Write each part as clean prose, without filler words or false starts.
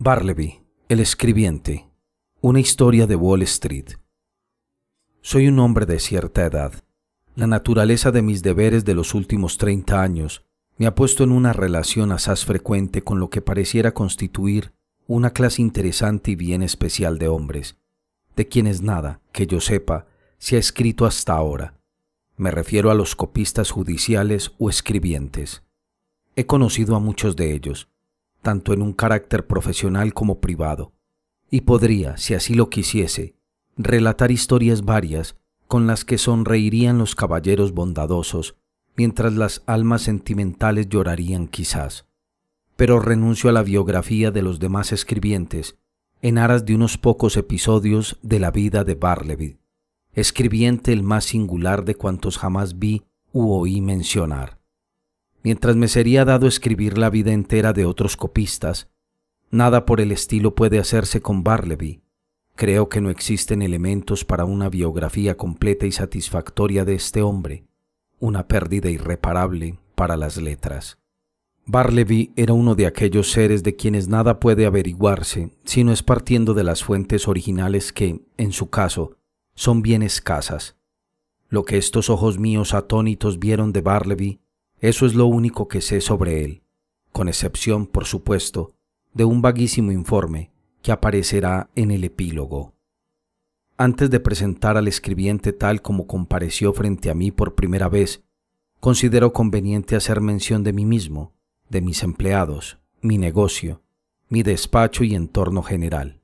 Barleby, el escribiente. Una historia de Wall Street. Soy un hombre de cierta edad. La naturaleza de mis deberes de los últimos 30 años me ha puesto en una relación asaz frecuente con lo que pareciera constituir una clase interesante y bien especial de hombres, de quienes nada, que yo sepa, se ha escrito hasta ahora. Me refiero a los copistas judiciales o escribientes. He conocido a muchos de ellos, tanto en un carácter profesional como privado, y podría, si así lo quisiese, relatar historias varias con las que sonreirían los caballeros bondadosos, mientras las almas sentimentales llorarían quizás. Pero renuncio a la biografía de los demás escribientes en aras de unos pocos episodios de la vida de Barleby, escribiente el más singular de cuantos jamás vi u oí mencionar. Mientras me sería dado escribir la vida entera de otros copistas, nada por el estilo puede hacerse con Barleby. Creo que no existen elementos para una biografía completa y satisfactoria de este hombre, una pérdida irreparable para las letras. Barleby era uno de aquellos seres de quienes nada puede averiguarse si no es partiendo de las fuentes originales que, en su caso, son bien escasas. Lo que estos ojos míos atónitos vieron de Barleby, eso es lo único que sé sobre él, con excepción, por supuesto, de un vaguísimo informe que aparecerá en el epílogo. Antes de presentar al escribiente tal como compareció frente a mí por primera vez, considero conveniente hacer mención de mí mismo, de mis empleados, mi negocio, mi despacho y entorno general.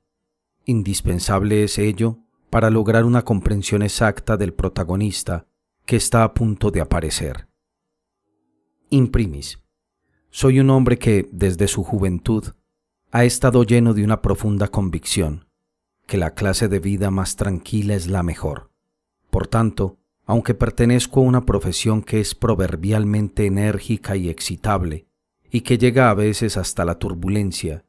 Indispensable es ello para lograr una comprensión exacta del protagonista que está a punto de aparecer. Imprimis, soy un hombre que, desde su juventud, ha estado lleno de una profunda convicción, que la clase de vida más tranquila es la mejor. Por tanto, aunque pertenezco a una profesión que es proverbialmente enérgica y excitable, y que llega a veces hasta la turbulencia,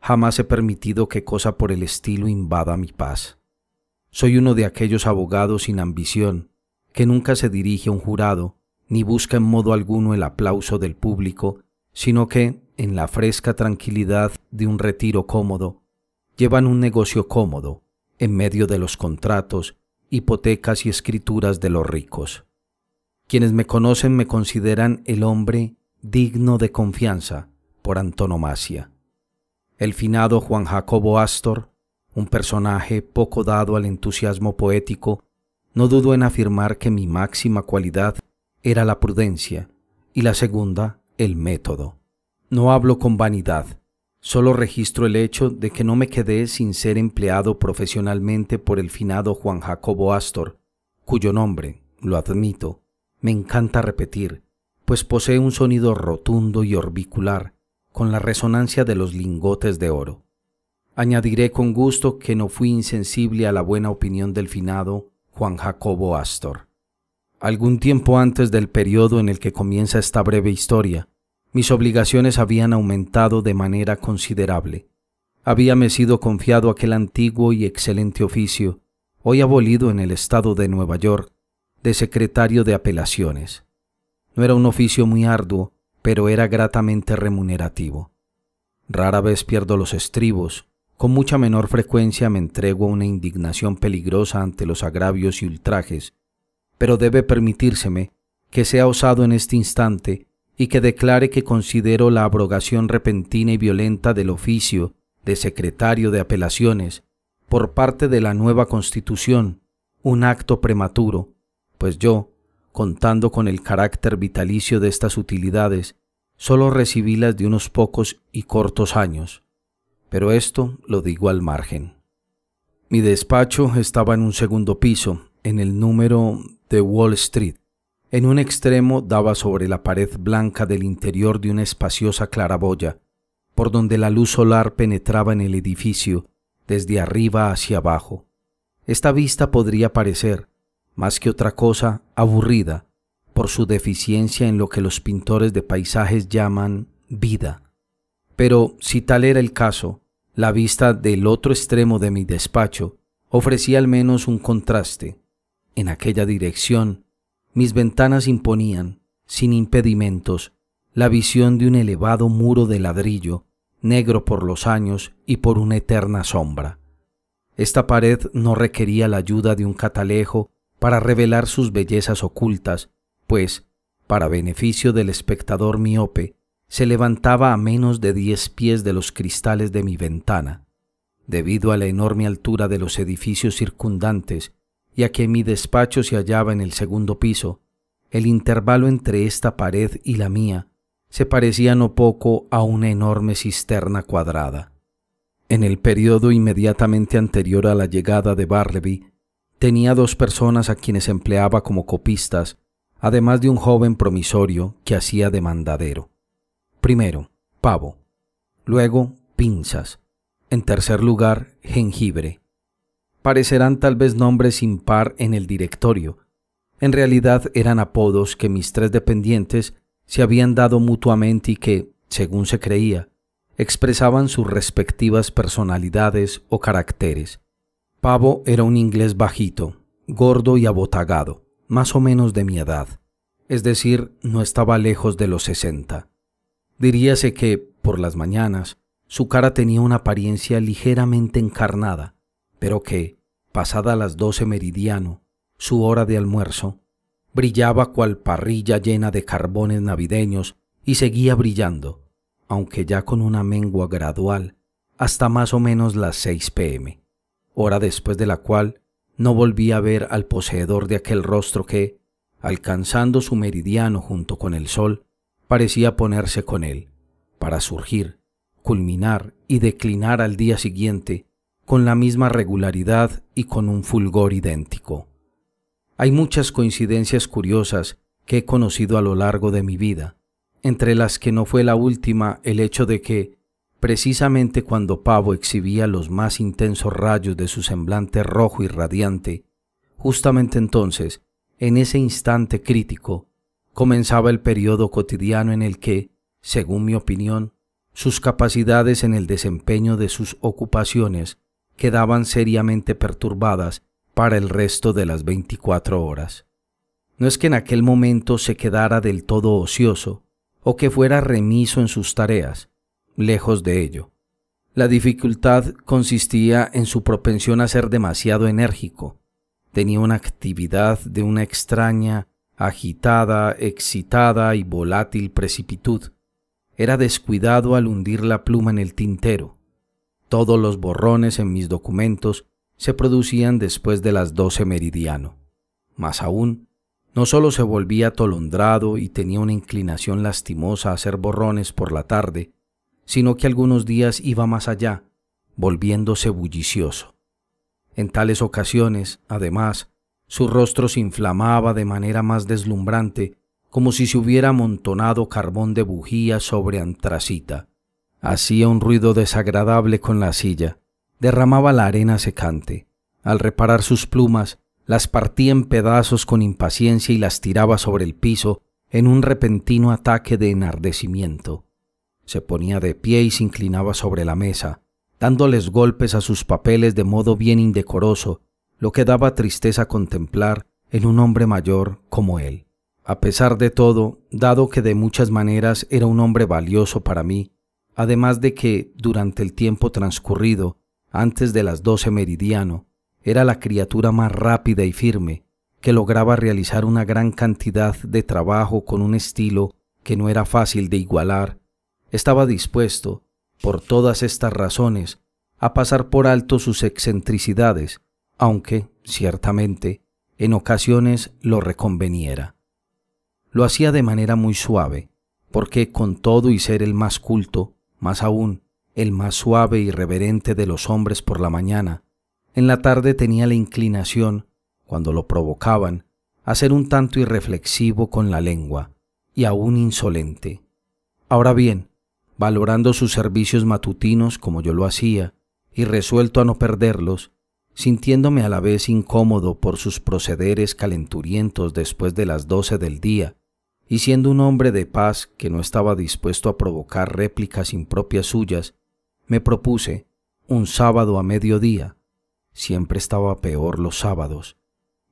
jamás he permitido que cosa por el estilo invada mi paz. Soy uno de aquellos abogados sin ambición, que nunca se dirige a un jurado, ni busca en modo alguno el aplauso del público, sino que, en la fresca tranquilidad de un retiro cómodo, llevan un negocio cómodo, en medio de los contratos, hipotecas y escrituras de los ricos. Quienes me conocen me consideran el hombre digno de confianza por antonomasia. El finado Juan Jacobo Astor, un personaje poco dado al entusiasmo poético, no dudó en afirmar que mi máxima cualidad era la prudencia y la segunda, el método. No hablo con vanidad, solo registro el hecho de que no me quedé sin ser empleado profesionalmente por el finado Juan Jacobo Astor, cuyo nombre, lo admito, me encanta repetir, pues posee un sonido rotundo y orbicular, con la resonancia de los lingotes de oro. Añadiré con gusto que no fui insensible a la buena opinión del finado Juan Jacobo Astor. Algún tiempo antes del periodo en el que comienza esta breve historia, mis obligaciones habían aumentado de manera considerable. Habíame sido confiado aquel antiguo y excelente oficio, hoy abolido en el estado de Nueva York, de secretario de apelaciones. No era un oficio muy arduo, pero era gratamente remunerativo. Rara vez pierdo los estribos, con mucha menor frecuencia me entrego a una indignación peligrosa ante los agravios y ultrajes, pero debe permitírseme que sea osado en este instante y que declare que considero la abrogación repentina y violenta del oficio de secretario de apelaciones por parte de la nueva Constitución un acto prematuro, pues yo, contando con el carácter vitalicio de estas utilidades, solo recibílas de unos pocos y cortos años, pero esto lo digo al margen. Mi despacho estaba en un segundo piso, en el número de Wall Street. En un extremo daba sobre la pared blanca del interior de una espaciosa claraboya, por donde la luz solar penetraba en el edificio desde arriba hacia abajo. Esta vista podría parecer, más que otra cosa, aburrida, por su deficiencia en lo que los pintores de paisajes llaman vida. Pero, si tal era el caso, la vista del otro extremo de mi despacho ofrecía al menos un contraste. En aquella dirección, mis ventanas imponían, sin impedimentos, la visión de un elevado muro de ladrillo, negro por los años y por una eterna sombra. Esta pared no requería la ayuda de un catalejo para revelar sus bellezas ocultas, pues, para beneficio del espectador miope, se levantaba a menos de 10 pies de los cristales de mi ventana, debido a la enorme altura de los edificios circundantes y a que mi despacho se hallaba en el segundo piso. El intervalo entre esta pared y la mía se parecía no poco a una enorme cisterna cuadrada. En el periodo inmediatamente anterior a la llegada de Bartleby, tenía 2 personas a quienes empleaba como copistas, además de un joven promisorio que hacía de mandadero. Primero, pavo, luego pinzas, en tercer lugar, jengibre. Parecerán tal vez nombres sin par en el directorio. En realidad eran apodos que mis 3 dependientes se habían dado mutuamente y que, según se creía, expresaban sus respectivas personalidades o caracteres. Pavo era un inglés bajito, gordo y abotagado, más o menos de mi edad, es decir, no estaba lejos de los 60. Diríase que, por las mañanas, su cara tenía una apariencia ligeramente encarnada, pero que, pasada las 12 meridiano, su hora de almuerzo, brillaba cual parrilla llena de carbones navideños y seguía brillando, aunque ya con una mengua gradual, hasta más o menos las 6 p.m., hora después de la cual no volví a ver al poseedor de aquel rostro que, alcanzando su meridiano junto con el sol, parecía ponerse con él, para surgir, culminar y declinar al día siguiente con la misma regularidad y con un fulgor idéntico. Hay muchas coincidencias curiosas que he conocido a lo largo de mi vida, entre las que no fue la última el hecho de que, precisamente cuando Pavo exhibía los más intensos rayos de su semblante rojo y radiante, justamente entonces, en ese instante crítico, comenzaba el periodo cotidiano en el que, según mi opinión, sus capacidades en el desempeño de sus ocupaciones quedaban seriamente perturbadas para el resto de las 24 horas. No es que en aquel momento se quedara del todo ocioso o que fuera remiso en sus tareas, lejos de ello. La dificultad consistía en su propensión a ser demasiado enérgico. Tenía una actividad de una extraña, agitada, excitada y volátil precipitud. Era descuidado al hundir la pluma en el tintero. Todos los borrones en mis documentos se producían después de las 12 meridiano. Más aún, no solo se volvía atolondrado y tenía una inclinación lastimosa a hacer borrones por la tarde, sino que algunos días iba más allá, volviéndose bullicioso. En tales ocasiones, además, su rostro se inflamaba de manera más deslumbrante, como si se hubiera amontonado carbón de bujía sobre antracita. Hacía un ruido desagradable con la silla, derramaba la arena secante. Al reparar sus plumas, las partía en pedazos con impaciencia y las tiraba sobre el piso en un repentino ataque de enardecimiento. Se ponía de pie y se inclinaba sobre la mesa, dándoles golpes a sus papeles de modo bien indecoroso, lo que daba tristeza contemplar en un hombre mayor como él. A pesar de todo, dado que de muchas maneras era un hombre valioso para mí, además de que, durante el tiempo transcurrido, antes de las 12 meridiano, era la criatura más rápida y firme, que lograba realizar una gran cantidad de trabajo con un estilo que no era fácil de igualar, estaba dispuesto, por todas estas razones, a pasar por alto sus excentricidades, aunque, ciertamente, en ocasiones lo reconveniera. Lo hacía de manera muy suave, porque con todo y ser el más culto, más aún, el más suave y reverente de los hombres por la mañana, en la tarde tenía la inclinación, cuando lo provocaban, a ser un tanto irreflexivo con la lengua, y aún insolente. Ahora bien, valorando sus servicios matutinos como yo lo hacía, y resuelto a no perderlos, sintiéndome a la vez incómodo por sus procederes calenturientos después de las 12 del día, y siendo un hombre de paz que no estaba dispuesto a provocar réplicas impropias suyas, me propuse, un sábado a mediodía, siempre estaba peor los sábados,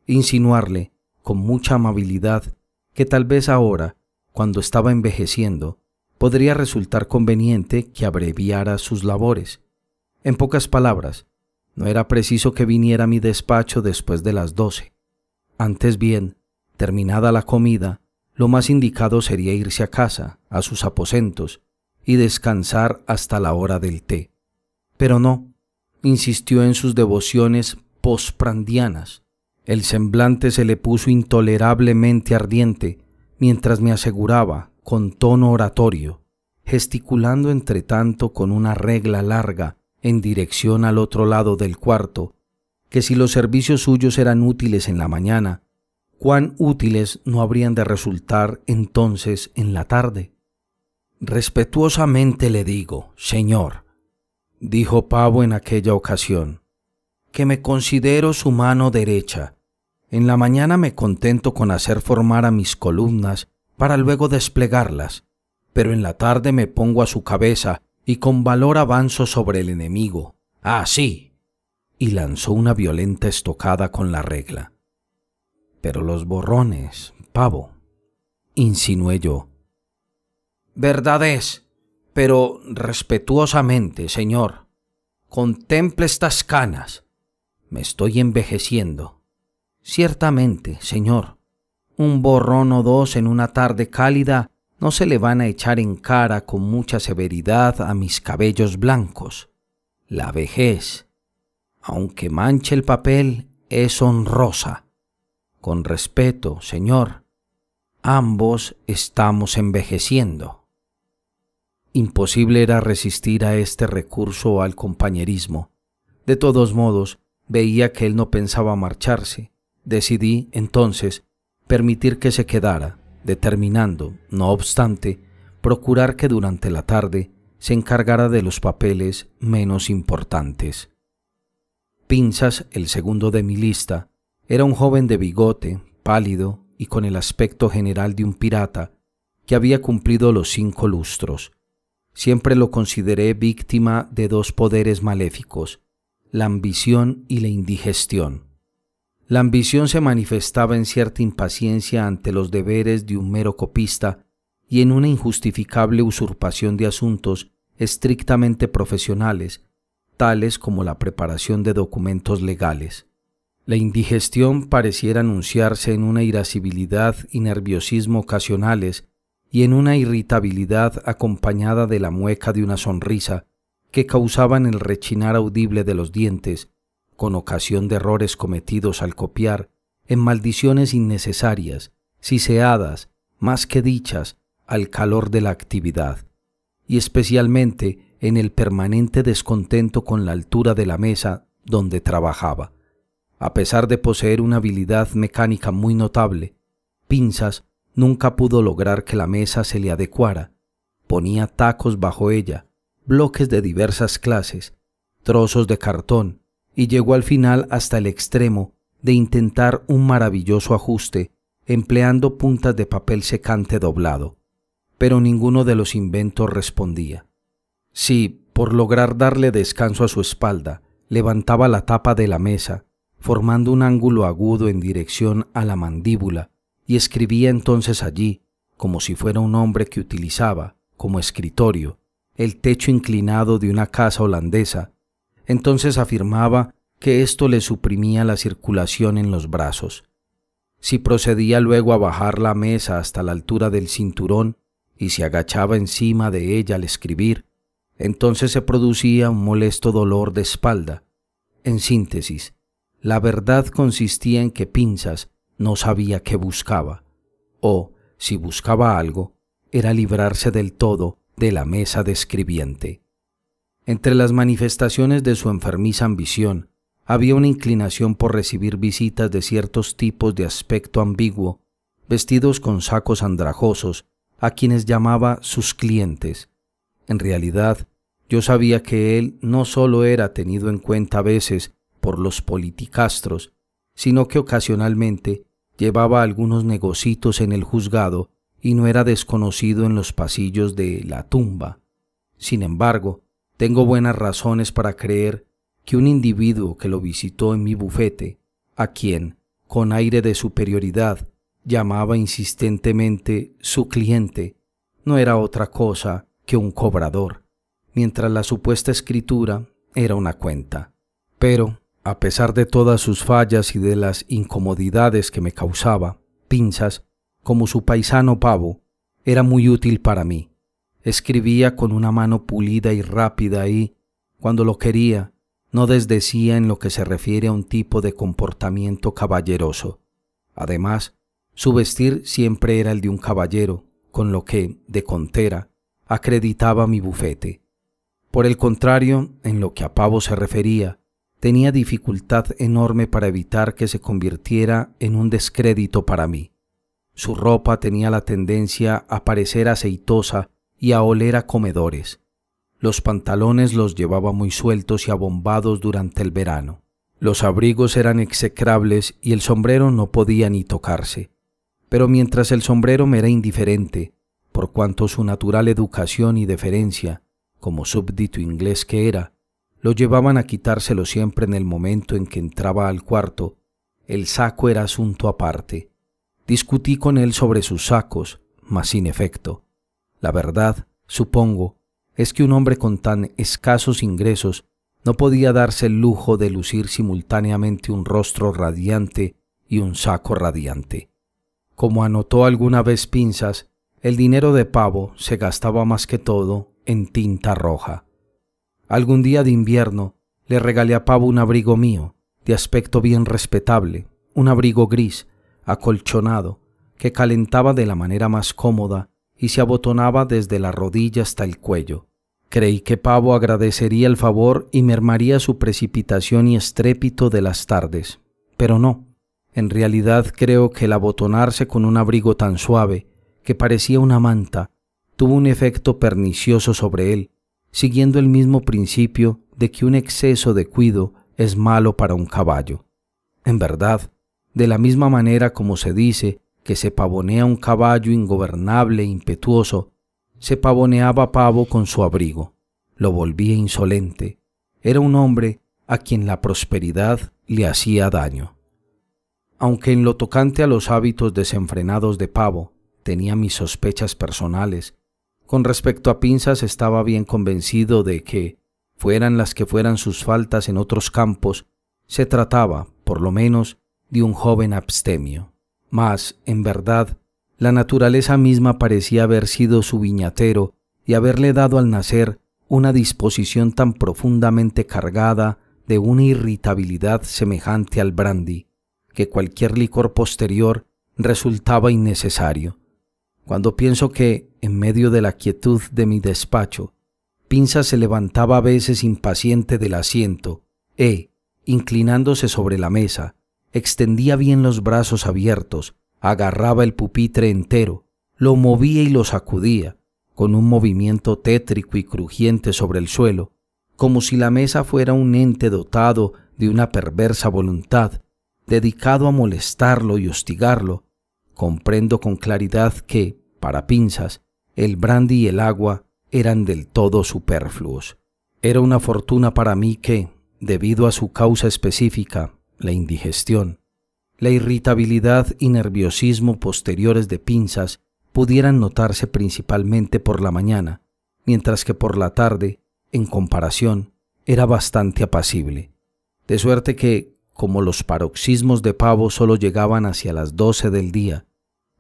insinuarle, con mucha amabilidad, que tal vez ahora, cuando estaba envejeciendo, podría resultar conveniente que abreviara sus labores. En pocas palabras, no era preciso que viniera a mi despacho después de las 12. Antes bien, terminada la comida, lo más indicado sería irse a casa, a sus aposentos, y descansar hasta la hora del té. Pero no, insistió en sus devociones postprandianas. El semblante se le puso intolerablemente ardiente, mientras me aseguraba, con tono oratorio, gesticulando entretanto con una regla larga en dirección al otro lado del cuarto, que si los servicios suyos eran útiles en la mañana, cuán útiles no habrían de resultar entonces en la tarde. Respetuosamente le digo, señor, dijo Pavo en aquella ocasión, que me considero su mano derecha. En la mañana me contento con hacer formar a mis columnas para luego desplegarlas, pero en la tarde me pongo a su cabeza y con valor avanzo sobre el enemigo. ¡Ah, sí! Y lanzó una violenta estocada con la regla. Pero los borrones, Pavo, insinué yo. Verdad es, pero respetuosamente, señor, contemple estas canas. Me estoy envejeciendo. Ciertamente, señor, un borrón o dos en una tarde cálida no se le van a echar en cara con mucha severidad a mis cabellos blancos. La vejez, aunque manche el papel, es honrosa. Con respeto, señor, ambos estamos envejeciendo. Imposible era resistir a este recurso al compañerismo. De todos modos, veía que él no pensaba marcharse. Decidí, entonces, permitir que se quedara, determinando, no obstante, procurar que durante la tarde se encargara de los papeles menos importantes. Pinzas, el segundo de mi lista, era un joven de bigote, pálido y con el aspecto general de un pirata que había cumplido los 5 lustros. Siempre lo consideré víctima de 2 poderes maléficos, la ambición y la indigestión. La ambición se manifestaba en cierta impaciencia ante los deberes de un mero copista y en una injustificable usurpación de asuntos estrictamente profesionales, tales como la preparación de documentos legales. La indigestión pareciera anunciarse en una irascibilidad y nerviosismo ocasionales y en una irritabilidad acompañada de la mueca de una sonrisa que causaban el rechinar audible de los dientes, con ocasión de errores cometidos al copiar, en maldiciones innecesarias, siseadas, más que dichas, al calor de la actividad, y especialmente en el permanente descontento con la altura de la mesa donde trabajaba. A pesar de poseer una habilidad mecánica muy notable, Pinzas nunca pudo lograr que la mesa se le adecuara. Ponía tacos bajo ella, bloques de diversas clases, trozos de cartón, y llegó al final hasta el extremo de intentar un maravilloso ajuste empleando puntas de papel secante doblado. Pero ninguno de los inventos respondía. Si, por lograr darle descanso a su espalda, levantaba la tapa de la mesa, formando un ángulo agudo en dirección a la mandíbula, y escribía entonces allí, como si fuera un hombre que utilizaba, como escritorio, el techo inclinado de una casa holandesa, entonces afirmaba que esto le suprimía la circulación en los brazos. Si procedía luego a bajar la mesa hasta la altura del cinturón y se agachaba encima de ella al escribir, entonces se producía un molesto dolor de espalda. En síntesis, la verdad consistía en que Pinzas no sabía qué buscaba, o, si buscaba algo, era librarse del todo de la mesa de escribiente. Entre las manifestaciones de su enfermiza ambición, había una inclinación por recibir visitas de ciertos tipos de aspecto ambiguo, vestidos con sacos andrajosos, a quienes llamaba sus clientes. En realidad, yo sabía que él no solo era tenido en cuenta a veces por los politicastros, sino que ocasionalmente llevaba algunos negocitos en el juzgado y no era desconocido en los pasillos de la tumba. Sin embargo, tengo buenas razones para creer que un individuo que lo visitó en mi bufete, a quien, con aire de superioridad, llamaba insistentemente su cliente, no era otra cosa que un cobrador, mientras la supuesta escritura era una cuenta. Pero, a pesar de todas sus fallas y de las incomodidades que me causaba, Pinzas, como su paisano Pavo, era muy útil para mí. Escribía con una mano pulida y rápida y, cuando lo quería, no desdecía en lo que se refiere a un tipo de comportamiento caballeroso. Además, su vestir siempre era el de un caballero, con lo que, de contera, acreditaba mi bufete. Por el contrario, en lo que a Pavo se refería, tenía dificultad enorme para evitar que se convirtiera en un descrédito para mí. Su ropa tenía la tendencia a parecer aceitosa y a oler a comedores. Los pantalones los llevaba muy sueltos y abombados durante el verano. Los abrigos eran execrables y el sombrero no podía ni tocarse. Pero mientras el sombrero me era indiferente, por cuanto su natural educación y deferencia, como súbdito inglés que era, lo llevaban a quitárselo siempre en el momento en que entraba al cuarto, el saco era asunto aparte. Discutí con él sobre sus sacos, mas sin efecto. La verdad, supongo, es que un hombre con tan escasos ingresos no podía darse el lujo de lucir simultáneamente un rostro radiante y un saco radiante. Como anotó alguna vez Pinzas, el dinero de Pavo se gastaba más que todo en tinta roja. Algún día de invierno le regalé a Pavo un abrigo mío, de aspecto bien respetable, un abrigo gris, acolchonado, que calentaba de la manera más cómoda y se abotonaba desde la rodilla hasta el cuello. Creí que Pavo agradecería el favor y mermaría su precipitación y estrépito de las tardes, pero no. En realidad creo que el abotonarse con un abrigo tan suave, que parecía una manta, tuvo un efecto pernicioso sobre él, siguiendo el mismo principio de que un exceso de cuido es malo para un caballo. En verdad, de la misma manera como se dice que se pavonea un caballo ingobernable e impetuoso, se pavoneaba Pavo con su abrigo. Lo volvía insolente. Era un hombre a quien la prosperidad le hacía daño. Aunque en lo tocante a los hábitos desenfrenados de Pavo tenía mis sospechas personales, con respecto a Pinzas estaba bien convencido de que, fueran las que fueran sus faltas en otros campos, se trataba, por lo menos, de un joven abstemio. Mas, en verdad, la naturaleza misma parecía haber sido su viñatero y haberle dado al nacer una disposición tan profundamente cargada de una irritabilidad semejante al brandy, que cualquier licor posterior resultaba innecesario. Cuando pienso que, en medio de la quietud de mi despacho, Pinzas se levantaba a veces impaciente del asiento e, inclinándose sobre la mesa, extendía bien los brazos abiertos, agarraba el pupitre entero, lo movía y lo sacudía, con un movimiento tétrico y crujiente sobre el suelo, como si la mesa fuera un ente dotado de una perversa voluntad, dedicado a molestarlo y hostigarlo, comprendo con claridad que, para Pinzas, el brandy y el agua eran del todo superfluos. Era una fortuna para mí que, debido a su causa específica, la indigestión, la irritabilidad y nerviosismo posteriores de Pinzas pudieran notarse principalmente por la mañana, mientras que por la tarde, en comparación, era bastante apacible. De suerte que, como los paroxismos de Pavo solo llegaban hacia las 12 del día,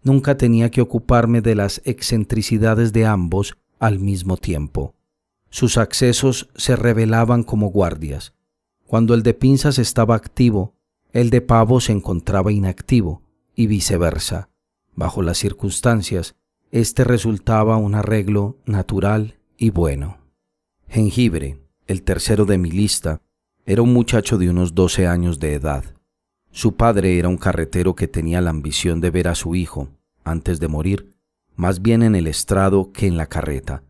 nunca tenía que ocuparme de las excentricidades de ambos al mismo tiempo. Sus accesos se revelaban como guardias. Cuando el de Pinzas estaba activo, el de Pavo se encontraba inactivo, y viceversa. Bajo las circunstancias, este resultaba un arreglo natural y bueno. Jengibre, el tercero de mi lista, era un muchacho de unos 12 años de edad. Su padre era un carretero que tenía la ambición de ver a su hijo, antes de morir, más bien en el estrado que en la carreta.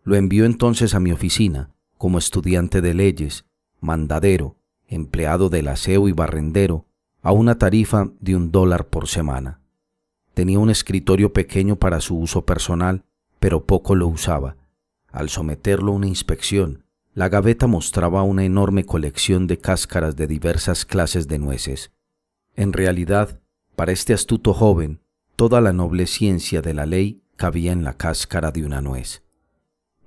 Lo envió entonces a mi oficina, como estudiante de leyes, mandadero, empleado del aseo y barrendero, a una tarifa de $1 por semana. Tenía un escritorio pequeño para su uso personal, pero poco lo usaba. Al someterlo a una inspección, la gaveta mostraba una enorme colección de cáscaras de diversas clases de nueces. En realidad, para este astuto joven, toda la noble ciencia de la ley cabía en la cáscara de una nuez.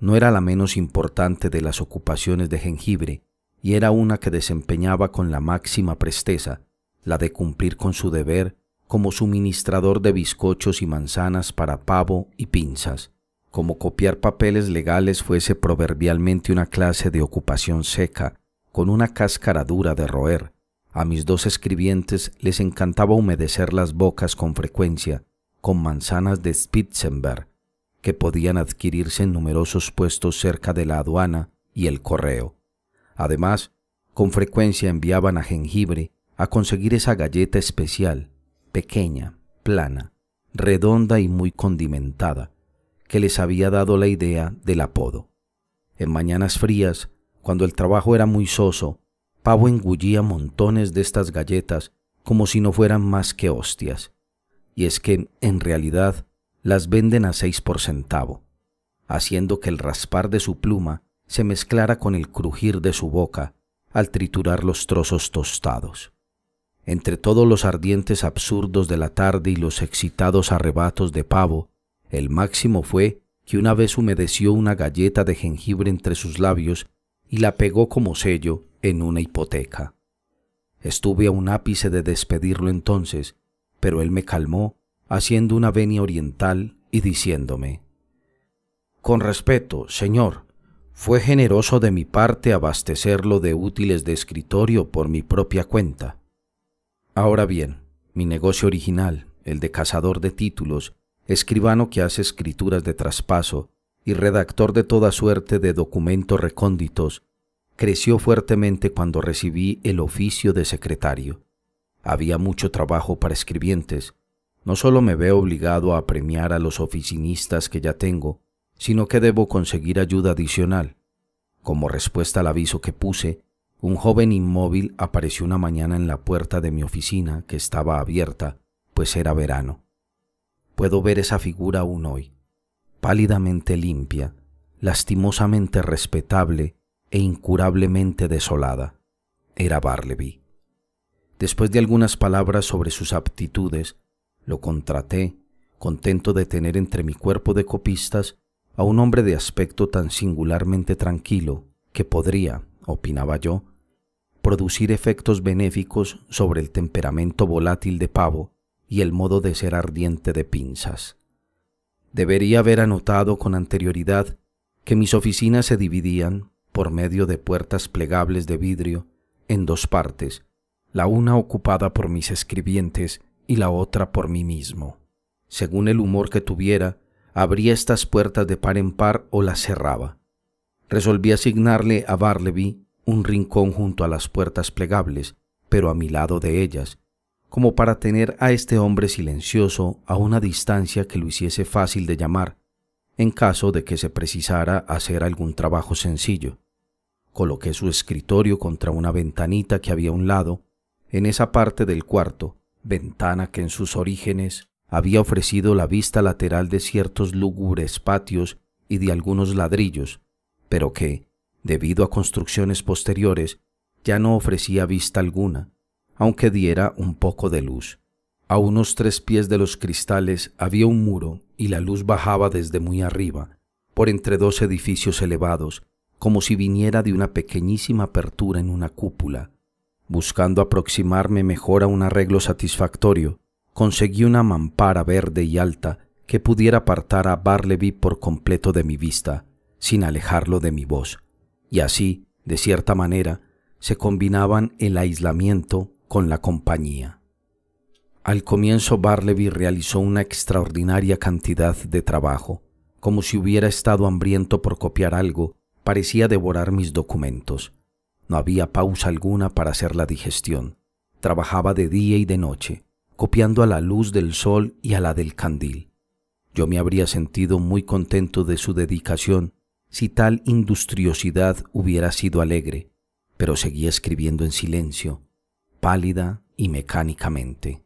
No era la menos importante de las ocupaciones de Jengibre, y era una que desempeñaba con la máxima presteza, la de cumplir con su deber como suministrador de bizcochos y manzanas para Pavo y Pinzas, como copiar papeles legales fuese proverbialmente una clase de ocupación seca, con una cáscara dura de roer. A mis dos escribientes les encantaba humedecer las bocas con frecuencia con manzanas de Spitzenberg, que podían adquirirse en numerosos puestos cerca de la aduana y el correo. Además, con frecuencia enviaban a Jengibre a conseguir esa galleta especial, pequeña, plana, redonda y muy condimentada, que les había dado la idea del apodo. En mañanas frías, cuando el trabajo era muy soso, Pavo engullía montones de estas galletas como si no fueran más que hostias. Y es que, en realidad, las venden a 6 por centavo, haciendo que el raspar de su pluma se mezclara con el crujir de su boca al triturar los trozos tostados. Entre todos los ardientes absurdos de la tarde y los excitados arrebatos de Pavo, el máximo fue que una vez humedeció una galleta de jengibre entre sus labios y la pegó como sello en una hipoteca. Estuve a un ápice de despedirlo entonces, pero él me calmó, haciendo una venia oriental y diciéndome: «Con respeto, señor, fue generoso de mi parte abastecerlo de útiles de escritorio por mi propia cuenta. Ahora bien, mi negocio original, el de cazador de títulos, escribano que hace escrituras de traspaso y redactor de toda suerte de documentos recónditos, creció fuertemente cuando recibí el oficio de secretario. Había mucho trabajo para escribientes. No solo me veo obligado a apremiar a los oficinistas que ya tengo, sino que debo conseguir ayuda adicional. Como respuesta al aviso que puse, un joven inmóvil apareció una mañana en la puerta de mi oficina, que estaba abierta, pues era verano. Puedo ver esa figura aún hoy, pálidamente limpia, lastimosamente respetable e incurablemente desolada. Era Bartleby. Después de algunas palabras sobre sus aptitudes, lo contraté, contento de tener entre mi cuerpo de copistas a un hombre de aspecto tan singularmente tranquilo que podría, opinaba yo, producir efectos benéficos sobre el temperamento volátil de Pavo y el modo de ser ardiente de Pinzas. Debería haber anotado con anterioridad que mis oficinas se dividían, por medio de puertas plegables de vidrio, en dos partes, la una ocupada por mis escribientes y la otra por mí mismo. Según el humor que tuviera, abría estas puertas de par en par o las cerraba. Resolví asignarle a Bartleby un rincón junto a las puertas plegables, pero a mi lado de ellas, como para tener a este hombre silencioso a una distancia que lo hiciese fácil de llamar, en caso de que se precisara hacer algún trabajo sencillo. Coloqué su escritorio contra una ventanita que había a un lado, en esa parte del cuarto, ventana que en sus orígenes había ofrecido la vista lateral de ciertos lúgubres patios y de algunos ladrillos, pero que, debido a construcciones posteriores, ya no ofrecía vista alguna, aunque diera un poco de luz. A unos 3 pies de los cristales había un muro y la luz bajaba desde muy arriba, por entre 2 edificios elevados, como si viniera de una pequeñísima apertura en una cúpula. Buscando aproximarme mejor a un arreglo satisfactorio, conseguí una mampara verde y alta que pudiera apartar a Bartleby por completo de mi vista, sin alejarlo de mi voz, y así, de cierta manera, se combinaban el aislamiento con la compañía. Al comienzo Bartleby realizó una extraordinaria cantidad de trabajo. Como si hubiera estado hambriento por copiar algo, parecía devorar mis documentos. No había pausa alguna para hacer la digestión. Trabajaba de día y de noche, copiando a la luz del sol y a la del candil. Yo me habría sentido muy contento de su dedicación si tal industriosidad hubiera sido alegre, pero seguía escribiendo en silencio, pálida y mecánicamente.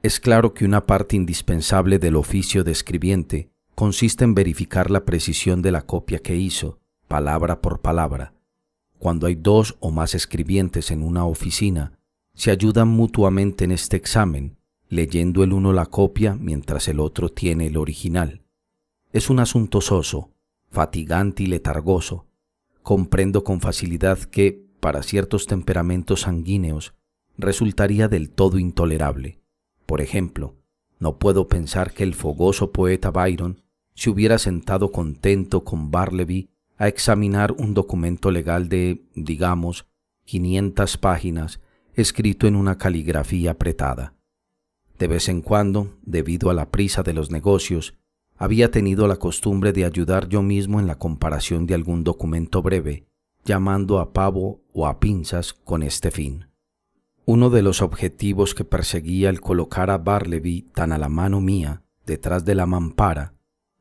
Es claro que una parte indispensable del oficio de escribiente consiste en verificar la precisión de la copia que hizo, palabra por palabra. Cuando hay 2 o más escribientes en una oficina, se ayudan mutuamente en este examen, leyendo el uno la copia mientras el otro tiene el original. es un asunto soso, fatigante y letargoso. Comprendo con facilidad que, para ciertos temperamentos sanguíneos, resultaría del todo intolerable. Por ejemplo, no puedo pensar que el fogoso poeta Byron se hubiera sentado contento con Bartleby a examinar un documento legal de, digamos, 500 páginas, escrito en una caligrafía apretada. De vez en cuando, debido a la prisa de los negocios, había tenido la costumbre de ayudar yo mismo en la comparación de algún documento breve, llamando a pavo o a pinzas con este fin. Uno de los objetivos que perseguía el colocar a Bartleby tan a la mano mía, detrás de la mampara,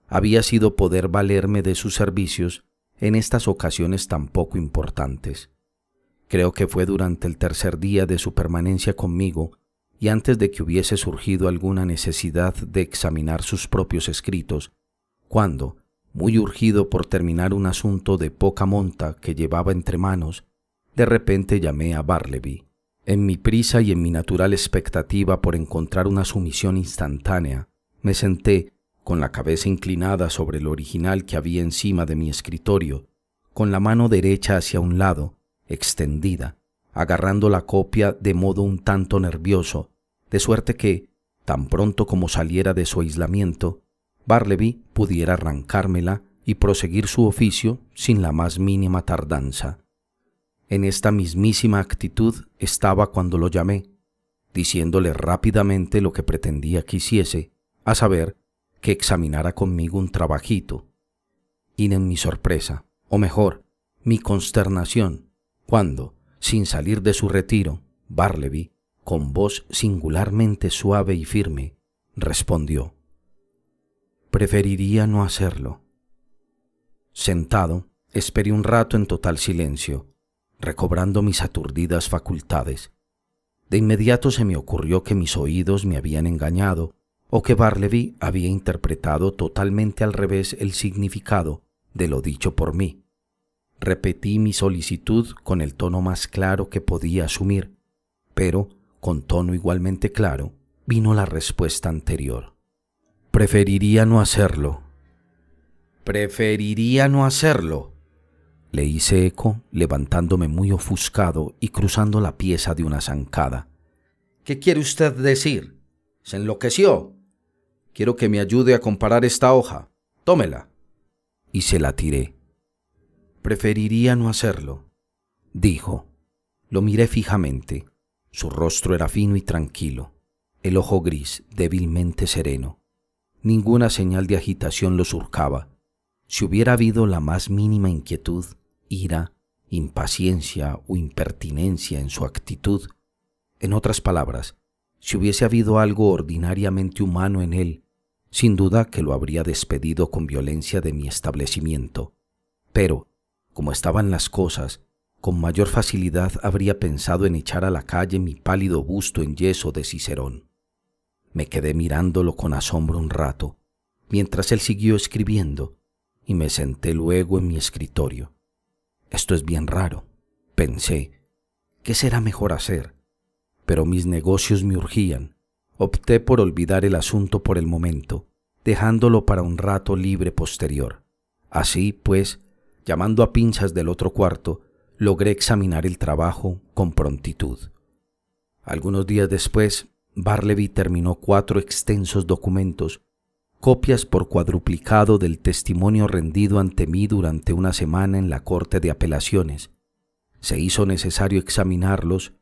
había sido poder valerme de sus servicios en estas ocasiones tan poco importantes. Creo que fue durante el tercer día de su permanencia conmigo y antes de que hubiese surgido alguna necesidad de examinar sus propios escritos, cuando, muy urgido por terminar un asunto de poca monta que llevaba entre manos, de repente llamé a Bartleby. En mi prisa y en mi natural expectativa por encontrar una sumisión instantánea, me senté, con la cabeza inclinada sobre el original que había encima de mi escritorio, con la mano derecha hacia un lado, extendida, agarrando la copia de modo un tanto nervioso, de suerte que, tan pronto como saliera de su aislamiento, Bartleby pudiera arrancármela y proseguir su oficio sin la más mínima tardanza. En esta mismísima actitud estaba cuando lo llamé, diciéndole rápidamente lo que pretendía que hiciese, a saber, que examinara conmigo un trabajito. Y en mi sorpresa, o mejor, mi consternación, cuando, sin salir de su retiro, Bartleby, con voz singularmente suave y firme, respondió: «Preferiría no hacerlo». Sentado, esperé un rato en total silencio, recobrando mis aturdidas facultades. De inmediato se me ocurrió que mis oídos me habían engañado o que Bartleby había interpretado totalmente al revés el significado de lo dicho por mí. Repetí mi solicitud con el tono más claro que podía asumir, pero, con tono igualmente claro, vino la respuesta anterior. «Preferiría no hacerlo». «¿Preferiría no hacerlo?», le hice eco, levantándome muy ofuscado y cruzando la pieza de una zancada. «¿Qué quiere usted decir? ¿Se enloqueció? Quiero que me ayude a comparar esta hoja. Tómela». Y se la tiré. «Preferiría no hacerlo», dijo. Lo miré fijamente. Su rostro era fino y tranquilo, el ojo gris, débilmente sereno. Ninguna señal de agitación lo surcaba. Si hubiera habido la más mínima inquietud, ira, impaciencia o impertinencia en su actitud, en otras palabras, si hubiese habido algo ordinariamente humano en él, sin duda que lo habría despedido con violencia de mi establecimiento. Pero, como estaban las cosas, con mayor facilidad habría pensado en echar a la calle mi pálido busto en yeso de Cicerón. Me quedé mirándolo con asombro un rato, mientras él siguió escribiendo, y me senté luego en mi escritorio. Esto es bien raro, pensé. ¿Qué será mejor hacer? Pero mis negocios me urgían. Opté por olvidar el asunto por el momento, dejándolo para un rato libre posterior. Así, pues, llamando a pinzas del otro cuarto, logré examinar el trabajo con prontitud. Algunos días después, Bartleby terminó 4 extensos documentos, copias por cuadruplicado del testimonio rendido ante mí durante una semana en la Corte de Apelaciones. Se hizo necesario examinarlos,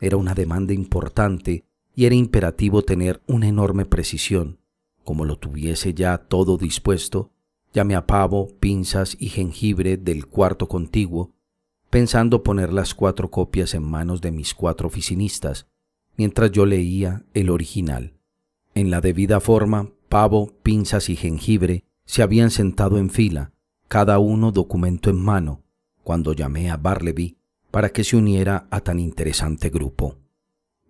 era una demanda importante y era imperativo tener una enorme precisión. Como lo tuviese ya todo dispuesto, llamé a pavo, pinzas y jengibre del cuarto contiguo, pensando poner las 4 copias en manos de mis 4 oficinistas, mientras yo leía el original. En la debida forma, pavo, pinzas y jengibre se habían sentado en fila, cada uno documento en mano, cuando llamé a Bartleby para que se uniera a tan interesante grupo.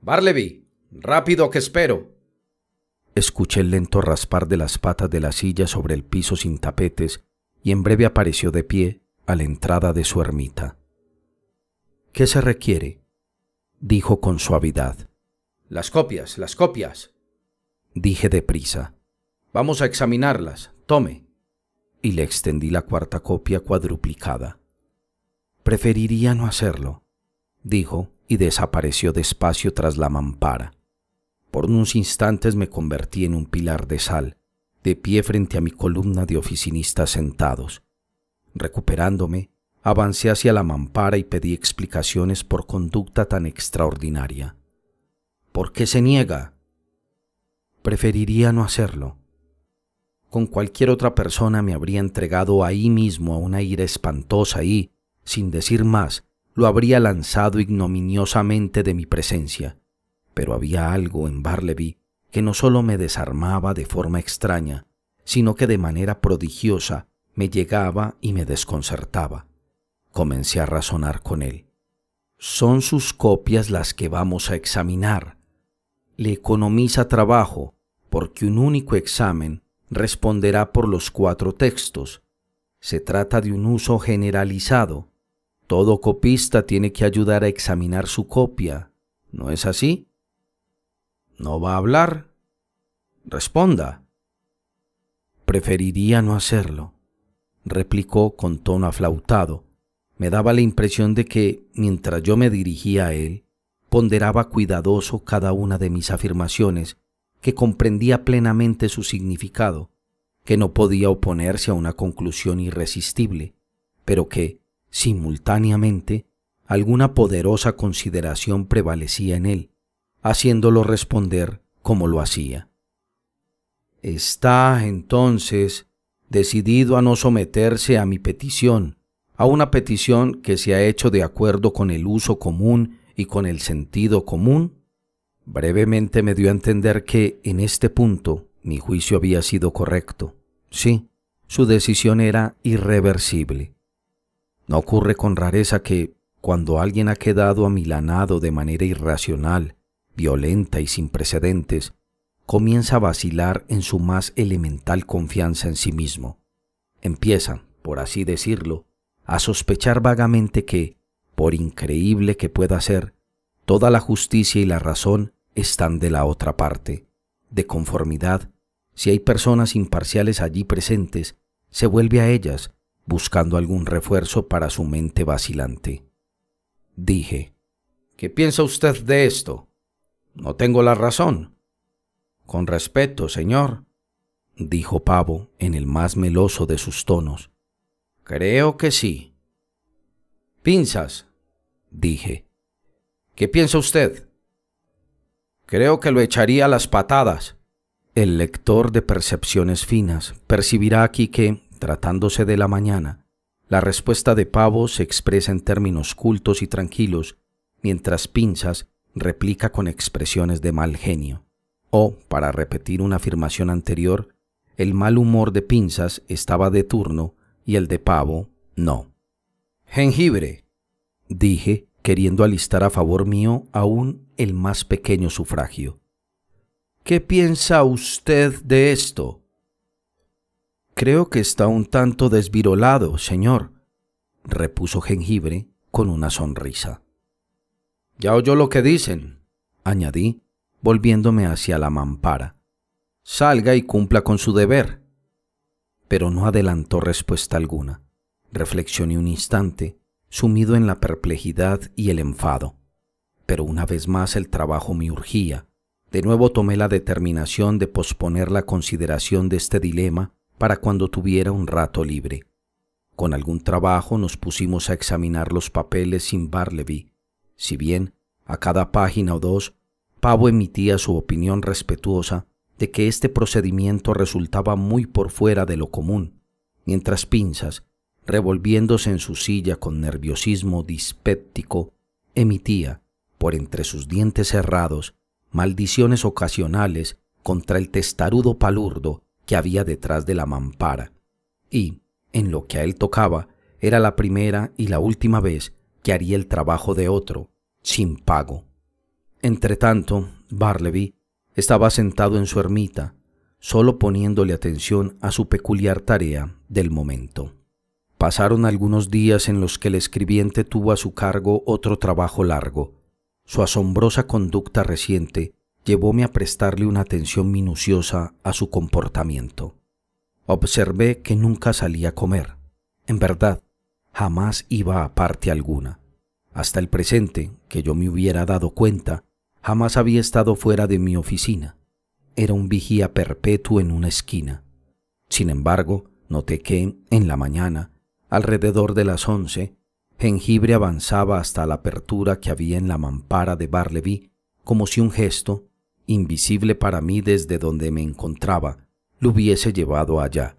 «Bartleby, rápido que espero». Escuché el lento raspar de las patas de la silla sobre el piso sin tapetes y en breve apareció de pie a la entrada de su ermita. «¿Qué se requiere?», dijo con suavidad. «Las copias», dije deprisa. «Vamos a examinarlas. Tome». y le extendí la cuarta copia cuadruplicada. «Preferiría no hacerlo», dijo, y desapareció despacio tras la mampara. Por unos instantes me convertí en un pilar de sal, de pie frente a mi columna de oficinistas sentados. Recuperándome, avancé hacia la mampara y pedí explicaciones por conducta tan extraordinaria. «¿Por qué se niega?» «Preferiría no hacerlo». Con cualquier otra persona me habría entregado ahí mismo a una ira espantosa y, sin decir más, lo habría lanzado ignominiosamente de mi presencia. Pero había algo en Bartleby que no solo me desarmaba de forma extraña, sino que de manera prodigiosa me llegaba y me desconcertaba. Comencé a razonar con él. «Son sus copias las que vamos a examinar. Le economiza trabajo, porque un único examen responderá por los 4 textos. Se trata de un uso generalizado. Todo copista tiene que ayudar a examinar su copia, ¿no es así? ¿No va a hablar? Responda». «Preferiría no hacerlo», replicó con tono aflautado. Me daba la impresión de que, mientras yo me dirigía a él, ponderaba cuidadoso cada una de mis afirmaciones, que comprendía plenamente su significado, que no podía oponerse a una conclusión irresistible, pero que, simultáneamente, alguna poderosa consideración prevalecía en él, haciéndolo responder como lo hacía. «Está, entonces, decidido a no someterse a mi petición, a una petición que se ha hecho de acuerdo con el uso común y con el sentido común». Brevemente me dio a entender que, en este punto, mi juicio había sido correcto. Sí, su decisión era irreversible. No ocurre con rareza que, cuando alguien ha quedado amilanado de manera irracional, violenta y sin precedentes, comienza a vacilar en su más elemental confianza en sí mismo. Empieza, por así decirlo, a sospechar vagamente que, por increíble que pueda ser, toda la justicia y la razón están de la otra parte. De conformidad, si hay personas imparciales allí presentes, se vuelve a ellas, buscando algún refuerzo para su mente vacilante. Dije: «¿Qué piensa usted de esto? ¿No tengo la razón?» «Con respeto, señor», dijo Pavo en el más meloso de sus tonos. «Creo que sí». «Pinzas», dije, «¿qué piensa usted?» «Creo que lo echaría a las patadas». El lector de percepciones finas percibirá aquí que, tratándose de la mañana, la respuesta de Pavo se expresa en términos cultos y tranquilos, mientras Pinzas replica con expresiones de mal genio. O, para repetir una afirmación anterior, el mal humor de Pinzas estaba de turno y el de Pavo no. «Jengibre», dije, queriendo alistar a favor mío aún el más pequeño sufragio. «¿Qué piensa usted de esto?» «Creo que está un tanto desvirolado, señor», repuso Jengibre con una sonrisa. «Ya oyó lo que dicen», añadí, volviéndome hacia la mampara. «Salga y cumpla con su deber». Pero no adelantó respuesta alguna. Reflexioné un instante, sumido en la perplejidad y el enfado. Pero una vez más el trabajo me urgía. De nuevo tomé la determinación de posponer la consideración de este dilema para cuando tuviera un rato libre. Con algún trabajo nos pusimos a examinar los papeles sin Bartleby. Si bien, a cada página o 2, Pavo emitía su opinión respetuosa de que este procedimiento resultaba muy por fuera de lo común, mientras Pinzas, revolviéndose en su silla con nerviosismo dispéptico, emitía, por entre sus dientes cerrados, maldiciones ocasionales contra el testarudo palurdo que había detrás de la mampara. Y, en lo que a él tocaba, era la primera y la última vez que haría el trabajo de otro, sin pago. Entretanto, Bartleby estaba sentado en su ermita, solo poniéndole atención a su peculiar tarea del momento. Pasaron algunos días en los que el escribiente tuvo a su cargo otro trabajo largo. Su asombrosa conducta reciente llevóme a prestarle una atención minuciosa a su comportamiento. Observé que nunca salía a comer. En verdad, jamás iba a parte alguna. Hasta el presente, que yo me hubiera dado cuenta, jamás había estado fuera de mi oficina. Era un vigía perpetuo en una esquina. Sin embargo, noté que, en la mañana, alrededor de las 11, Jengibre avanzaba hasta la apertura que había en la mampara de Bartleby, como si un gesto, invisible para mí desde donde me encontraba, lo hubiese llevado allá.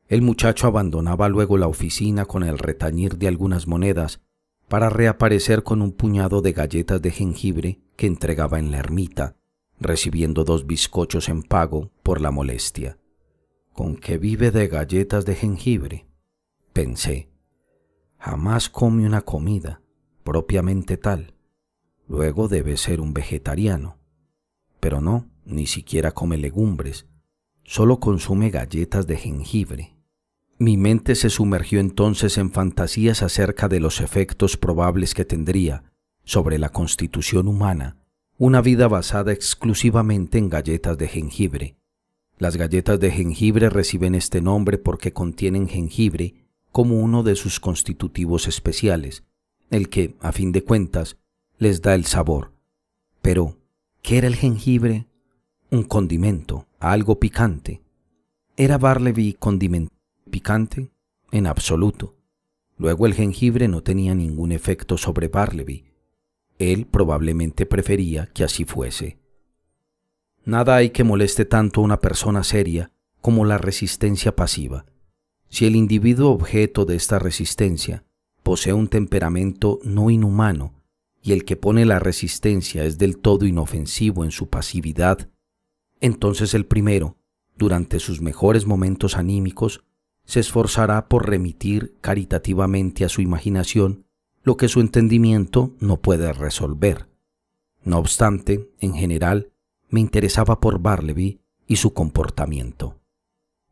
El muchacho abandonaba luego la oficina con el retañir de algunas monedas para reaparecer con un puñado de galletas de jengibre que entregaba en la ermita, recibiendo 2 bizcochos en pago por la molestia. ¿Con qué vive de galletas de jengibre?, pensé. Jamás come una comida propiamente tal. Luego debe ser un vegetariano. Pero no, ni siquiera come legumbres. Solo consume galletas de jengibre. Mi mente se sumergió entonces en fantasías acerca de los efectos probables que tendría sobre la constitución humana una vida basada exclusivamente en galletas de jengibre. Las galletas de jengibre reciben este nombre porque contienen jengibre como uno de sus constitutivos especiales, el que, a fin de cuentas, les da el sabor. Pero, ¿qué era el jengibre? Un condimento, algo picante. ¿Era Bartleby condimento picante? En absoluto. Luego el jengibre no tenía ningún efecto sobre Bartleby. Él probablemente prefería que así fuese. Nada hay que moleste tanto a una persona seria como la resistencia pasiva. Si el individuo objeto de esta resistencia posee un temperamento no inhumano y el que pone la resistencia es del todo inofensivo en su pasividad, entonces el primero, durante sus mejores momentos anímicos, se esforzará por remitir caritativamente a su imaginación lo que su entendimiento no puede resolver. No obstante, en general, me interesaba por Bartleby y su comportamiento.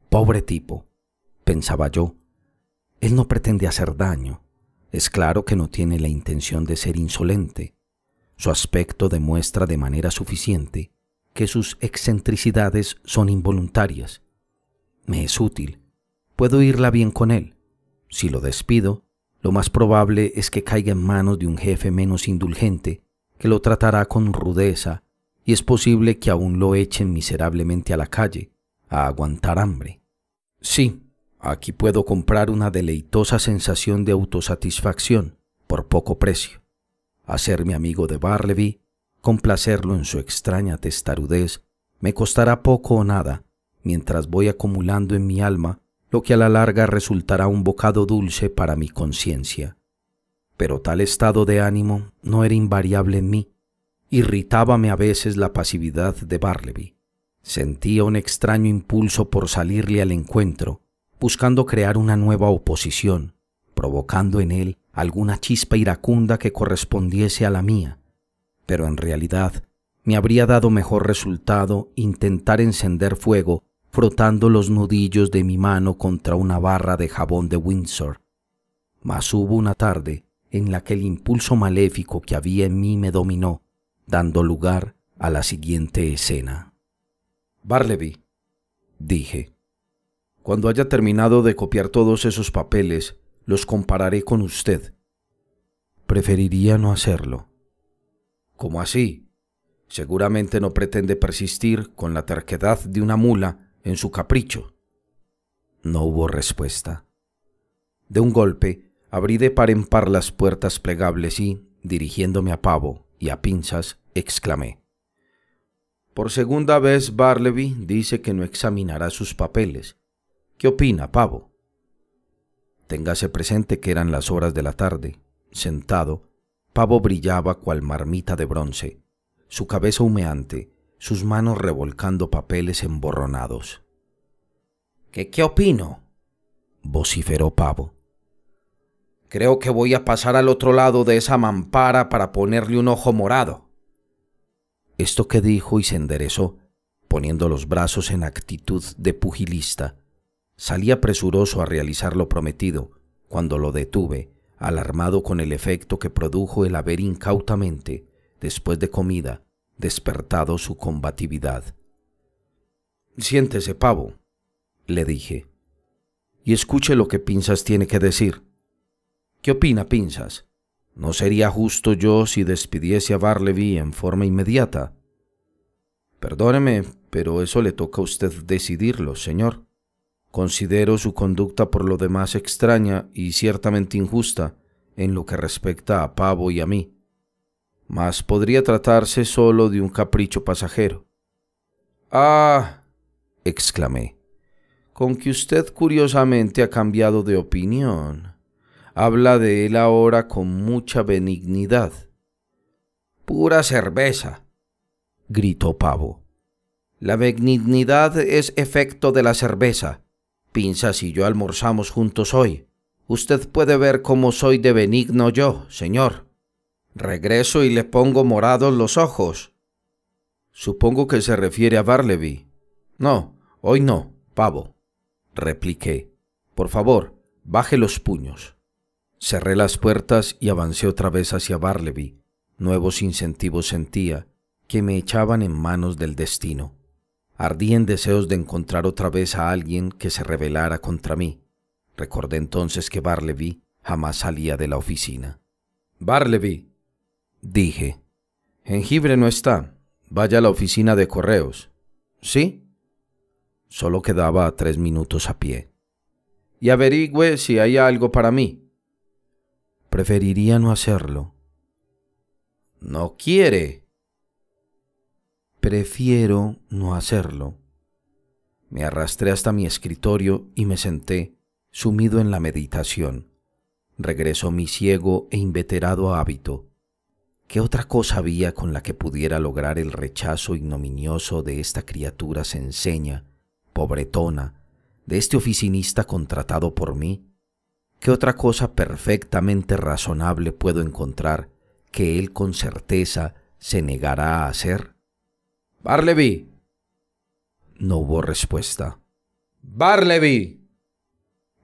Pobre tipo, pensaba yo. Él no pretende hacer daño. Es claro que no tiene la intención de ser insolente. Su aspecto demuestra de manera suficiente que sus excentricidades son involuntarias. Me es útil. Puedo irla bien con él. Si lo despido, lo más probable es que caiga en manos de un jefe menos indulgente, que lo tratará con rudeza, y es posible que aún lo echen miserablemente a la calle, a aguantar hambre. Sí, aquí puedo comprar una deleitosa sensación de autosatisfacción por poco precio. Hacerme amigo de Bartleby, complacerlo en su extraña testarudez, me costará poco o nada, mientras voy acumulando en mi alma lo que a la larga resultará un bocado dulce para mi conciencia. Pero tal estado de ánimo no era invariable en mí. Irritábame a veces la pasividad de Bartleby. Sentía un extraño impulso por salirle al encuentro, buscando crear una nueva oposición, provocando en él alguna chispa iracunda que correspondiese a la mía. Pero en realidad me habría dado mejor resultado intentar encender fuego frotando los nudillos de mi mano contra una barra de jabón de Windsor. Mas hubo una tarde en la que el impulso maléfico que había en mí me dominó, dando lugar a la siguiente escena. Bartleby, dije, cuando haya terminado de copiar todos esos papeles, los compararé con usted. Preferiría no hacerlo. ¿Cómo así? Seguramente no pretende persistir con la terquedad de una mula en su capricho. No hubo respuesta. De un golpe, abrí de par en par las puertas plegables y, dirigiéndome a Pavo y a pinzas, exclamé: por segunda vez Bartleby dice que no examinará sus papeles. ¿Qué opina, Pavo? Téngase presente que eran las horas de la tarde. Sentado, Pavo brillaba cual marmita de bronce, su cabeza humeante, sus manos revolcando papeles emborronados. ¿Qué opino?, vociferó Pavo. Creo que voy a pasar al otro lado de esa mampara para ponerle un ojo morado. Esto que dijo y se enderezó, poniendo los brazos en actitud de pugilista. Salí presuroso a realizar lo prometido, cuando lo detuve, alarmado con el efecto que produjo el haber incautamente, después de comida, despertado su combatividad. Siéntese, Pavo, le dije. y escuche lo que Pinzas tiene que decir. ¿Qué opina Pinzas? ¿No sería justo yo si despidiese a Barleby en forma inmediata? Perdóneme, pero eso le toca a usted decidirlo, señor. Considero su conducta por lo demás extraña y ciertamente injusta en lo que respecta a Pavo y a mí. Mas podría tratarse solo de un capricho pasajero. «Ah», exclamé, «con que usted curiosamente ha cambiado de opinión. Habla de él ahora con mucha benignidad». «Pura cerveza», gritó Pavo. «La benignidad es efecto de la cerveza. Pinzas y yo almorzamos juntos hoy. Usted puede ver cómo soy de benigno yo, señor. Regreso y le pongo morados los ojos». «Supongo que se refiere a Barleby». «No, hoy no, Pavo», repliqué. «Por favor, baje los puños». Cerré las puertas y avancé otra vez hacia Barleby. Nuevos incentivos sentía que me echaban en manos del destino. Ardí en deseos de encontrar otra vez a alguien que se rebelara contra mí. Recordé entonces que Barleby jamás salía de la oficina. «Barleby», dije, «jengibre no está. Vaya a la oficina de correos». «¿Sí?» Solo quedaba 3 minutos a pie. «Y averigüe si hay algo para mí». «Preferiría no hacerlo». «¿No quiere?» «Prefiero no hacerlo». Me arrastré hasta mi escritorio y me senté, sumido en la meditación. Regresó mi ciego e inveterado hábito. ¿Qué otra cosa había con la que pudiera lograr el rechazo ignominioso de esta criatura cenceña, pobretona, de este oficinista contratado por mí? ¿Qué otra cosa perfectamente razonable puedo encontrar que él con certeza se negará a hacer? «Barleby». No hubo respuesta. «Barleby»,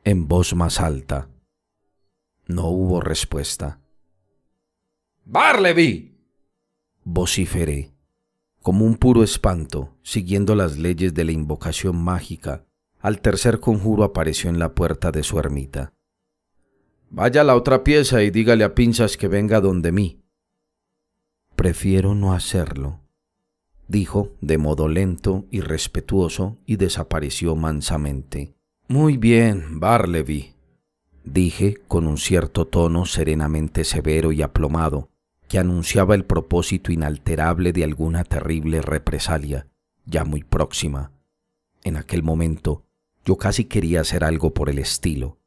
en voz más alta. No hubo respuesta. «Barleby», vociferé, como un puro espanto, siguiendo las leyes de la invocación mágica. Al tercer conjuro apareció en la puerta de su ermita. «Vaya a la otra pieza y dígale a Pinzas que venga donde mí». «Prefiero no hacerlo», dijo de modo lento y respetuoso y desapareció mansamente. «Muy bien, Barleby», dije con un cierto tono serenamente severo y aplomado, que anunciaba el propósito inalterable de alguna terrible represalia, ya muy próxima. En aquel momento yo casi quería hacer algo por el estilo,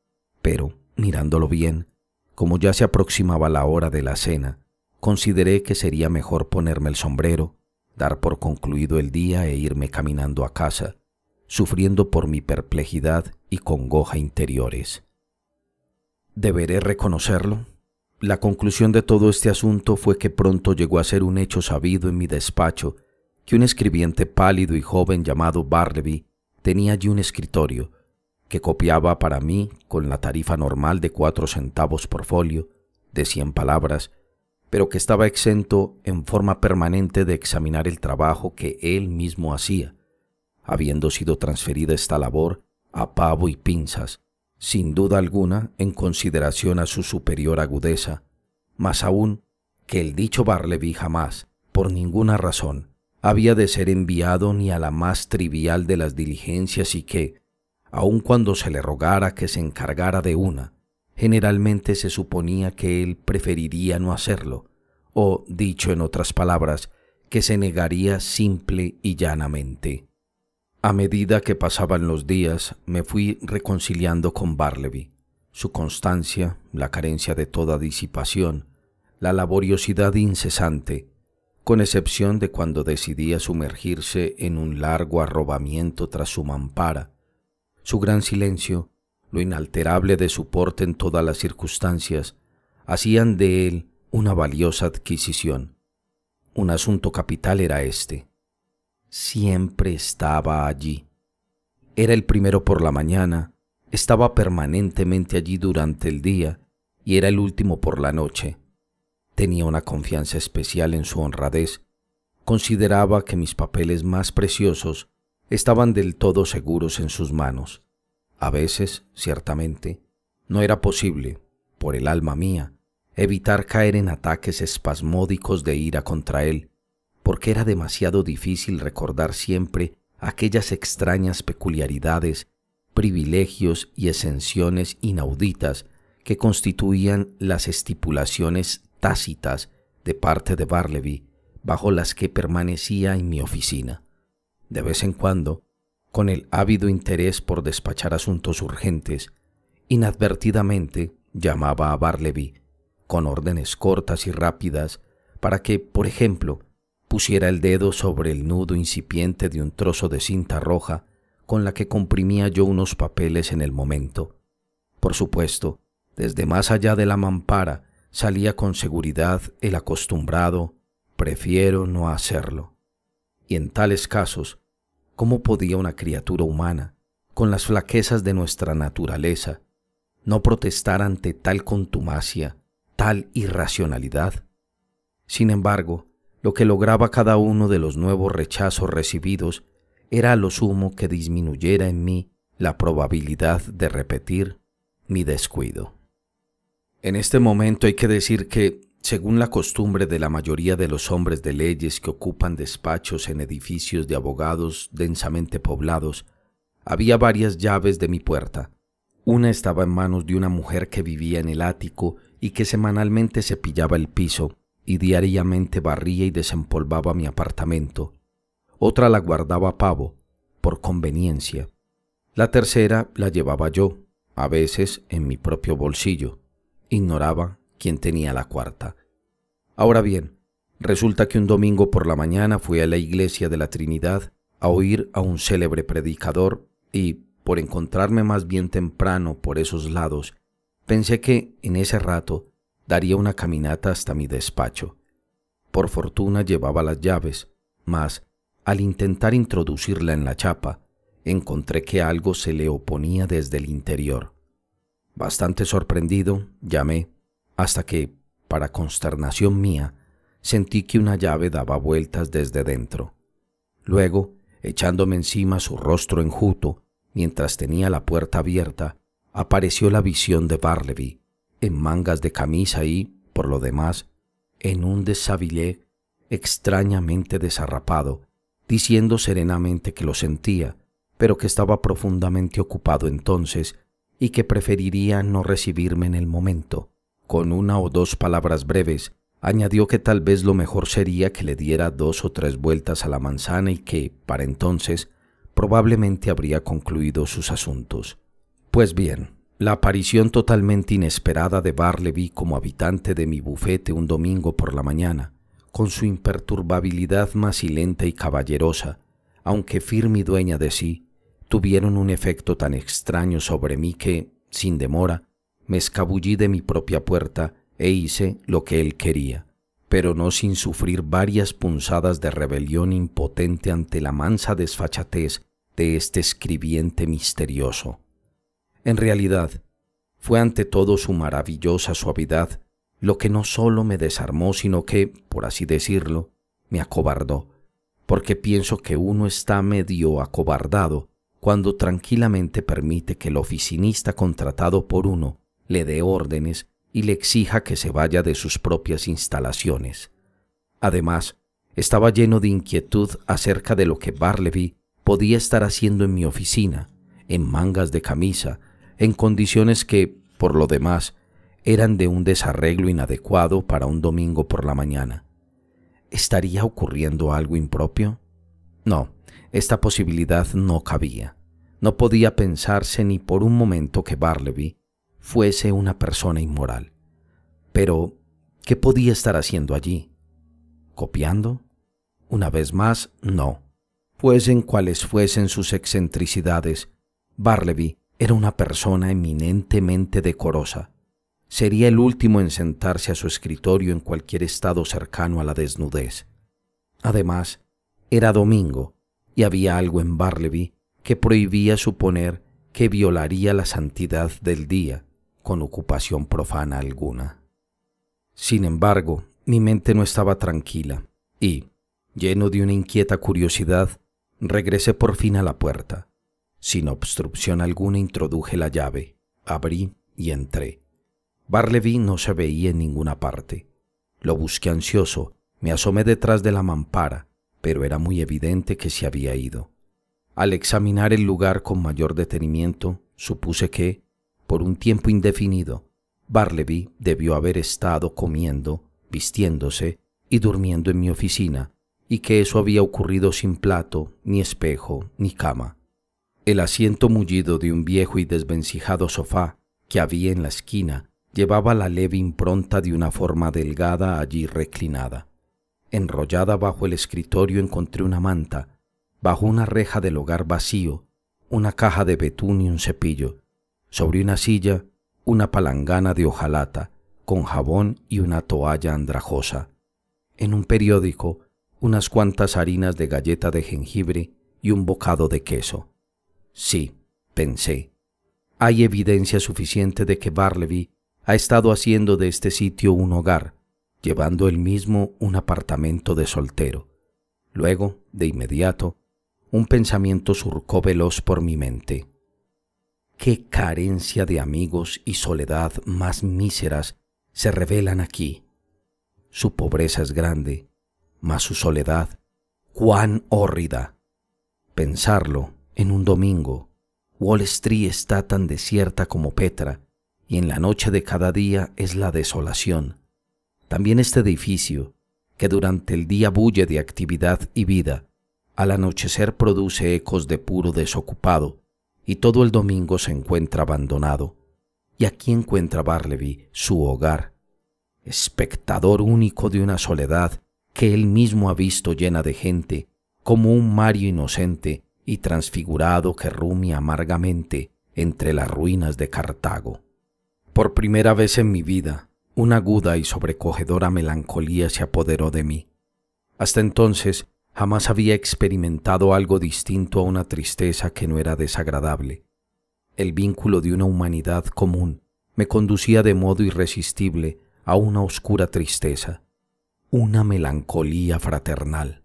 pero, mirándolo bien, como ya se aproximaba la hora de la cena, consideré que sería mejor ponerme el sombrero, dar por concluido el día e irme caminando a casa, sufriendo por mi perplejidad y congoja interiores. ¿Deberé reconocerlo? La conclusión de todo este asunto fue que pronto llegó a ser un hecho sabido en mi despacho que un escribiente pálido y joven llamado Barleby tenía allí un escritorio que copiaba para mí con la tarifa normal de 4 centavos por folio, de 100 palabras, pero que estaba exento en forma permanente de examinar el trabajo que él mismo hacía, habiendo sido transferida esta labor a Pavo y Pinzas, sin duda alguna en consideración a su superior agudeza, más aún que el dicho Barleby jamás, por ninguna razón, había de ser enviado ni a la más trivial de las diligencias y que, aun cuando se le rogara que se encargara de una, generalmente se suponía que él preferiría no hacerlo, o, dicho en otras palabras, que se negaría simple y llanamente. A medida que pasaban los días, me fui reconciliando con Barleby. Su constancia, la carencia de toda disipación, la laboriosidad incesante, con excepción de cuando decidía sumergirse en un largo arrobamiento tras su mampara, su gran silencio, lo inalterable de su porte en todas las circunstancias, hacían de él una valiosa adquisición. Un asunto capital era este. Siempre estaba allí. Era el primero por la mañana, estaba permanentemente allí durante el día y era el último por la noche. Tenía una confianza especial en su honradez. Consideraba que mis papeles más preciosos estaban del todo seguros en sus manos. A veces, ciertamente, no era posible, por el alma mía, evitar caer en ataques espasmódicos de ira contra él, porque era demasiado difícil recordar siempre aquellas extrañas peculiaridades, privilegios y exenciones inauditas que constituían las estipulaciones tácitas de parte de Bartleby, bajo las que permanecía en mi oficina. De vez en cuando, con el ávido interés por despachar asuntos urgentes, inadvertidamente llamaba a Bartleby, con órdenes cortas y rápidas, para que, por ejemplo, pusiera el dedo sobre el nudo incipiente de un trozo de cinta roja con la que comprimía yo unos papeles en el momento. Por supuesto, desde más allá de la mampara salía con seguridad el acostumbrado «prefiero no hacerlo». Y en tales casos, ¿cómo podía una criatura humana, con las flaquezas de nuestra naturaleza, no protestar ante tal contumacia, tal irracionalidad? Sin embargo, lo que lograba cada uno de los nuevos rechazos recibidos era a lo sumo que disminuyera en mí la probabilidad de repetir mi descuido. En este momento hay que decir que, según la costumbre de la mayoría de los hombres de leyes que ocupan despachos en edificios de abogados densamente poblados, había varias llaves de mi puerta. Una estaba en manos de una mujer que vivía en el ático y que semanalmente cepillaba el piso y diariamente barría y desempolvaba mi apartamento. Otra la guardaba Pavo, por conveniencia. La tercera la llevaba yo, a veces en mi propio bolsillo. Ignoraba quién tenía la cuarta. Ahora bien, resulta que un domingo por la mañana fui a la iglesia de la Trinidad a oír a un célebre predicador y, por encontrarme más bien temprano por esos lados, pensé que, en ese rato, daría una caminata hasta mi despacho. Por fortuna llevaba las llaves, mas, al intentar introducirla en la chapa, encontré que algo se le oponía desde el interior. Bastante sorprendido, llamé, hasta que, para consternación mía, sentí que una llave daba vueltas desde dentro. Luego, echándome encima su rostro enjuto, mientras tenía la puerta abierta, apareció la visión de Bartleby, en mangas de camisa y, por lo demás, en un deshabillé extrañamente desarrapado, diciendo serenamente que lo sentía, pero que estaba profundamente ocupado entonces y que preferiría no recibirme en el momento. Con una o dos palabras breves, añadió que tal vez lo mejor sería que le diera 2 o 3 vueltas a la manzana y que, para entonces, probablemente habría concluido sus asuntos. Pues bien, la aparición totalmente inesperada de Bartleby como habitante de mi bufete un domingo por la mañana, con su imperturbabilidad macilenta y caballerosa, aunque firme y dueña de sí, tuvieron un efecto tan extraño sobre mí que, sin demora, me escabullí de mi propia puerta e hice lo que él quería, pero no sin sufrir varias punzadas de rebelión impotente ante la mansa desfachatez de este escribiente misterioso. En realidad, fue ante todo su maravillosa suavidad lo que no solo me desarmó, sino que, por así decirlo, me acobardó, porque pienso que uno está medio acobardado cuando tranquilamente permite que el oficinista contratado por uno le dé órdenes y le exija que se vaya de sus propias instalaciones. Además, estaba lleno de inquietud acerca de lo que Bartleby podía estar haciendo en mi oficina, en mangas de camisa, en condiciones que, por lo demás, eran de un desarreglo inadecuado para un domingo por la mañana. ¿Estaría ocurriendo algo impropio? No, esta posibilidad no cabía. No podía pensarse ni por un momento que Bartleby fuese una persona inmoral. Pero, ¿qué podía estar haciendo allí? ¿Copiando? Una vez más, no. Fuesen cuales fuesen sus excentricidades, Bartleby era una persona eminentemente decorosa. Sería el último en sentarse a su escritorio en cualquier estado cercano a la desnudez. Además, era domingo y había algo en Bartleby que prohibía suponer que violaría la santidad del día con ocupación profana alguna. Sin embargo, mi mente no estaba tranquila y, lleno de una inquieta curiosidad, regresé por fin a la puerta. Sin obstrucción alguna introduje la llave, abrí y entré. Bartleby no se veía en ninguna parte. Lo busqué ansioso, me asomé detrás de la mampara, pero era muy evidente que se había ido. Al examinar el lugar con mayor detenimiento, supuse que, por un tiempo indefinido, Bartleby debió haber estado comiendo, vistiéndose y durmiendo en mi oficina, y que eso había ocurrido sin plato, ni espejo, ni cama. El asiento mullido de un viejo y desvencijado sofá que había en la esquina llevaba la leve impronta de una forma delgada allí reclinada. Enrollada bajo el escritorio encontré una manta, bajo una reja del hogar vacío, una caja de betún y un cepillo. Sobre una silla, una palangana de hojalata, con jabón y una toalla andrajosa. En un periódico, unas cuantas harinas de galleta de jengibre y un bocado de queso. Sí, pensé, hay evidencia suficiente de que Bartleby ha estado haciendo de este sitio un hogar, llevando él mismo un apartamento de soltero. Luego, de inmediato, un pensamiento surcó veloz por mi mente. ¿Qué carencia de amigos y soledad más míseras se revelan aquí? Su pobreza es grande, mas su soledad, ¡cuán hórrida! Pensarlo, en un domingo, Wall Street está tan desierta como Petra, y en la noche de cada día es la desolación. También este edificio, que durante el día bulle de actividad y vida, al anochecer produce ecos de puro desocupado, y todo el domingo se encuentra abandonado. Y aquí encuentra Bartleby su hogar, espectador único de una soledad que él mismo ha visto llena de gente, como un Mario inocente y transfigurado que rumia amargamente entre las ruinas de Cartago. Por primera vez en mi vida, una aguda y sobrecogedora melancolía se apoderó de mí. Hasta entonces jamás había experimentado algo distinto a una tristeza que no era desagradable. El vínculo de una humanidad común me conducía de modo irresistible a una oscura tristeza, una melancolía fraternal,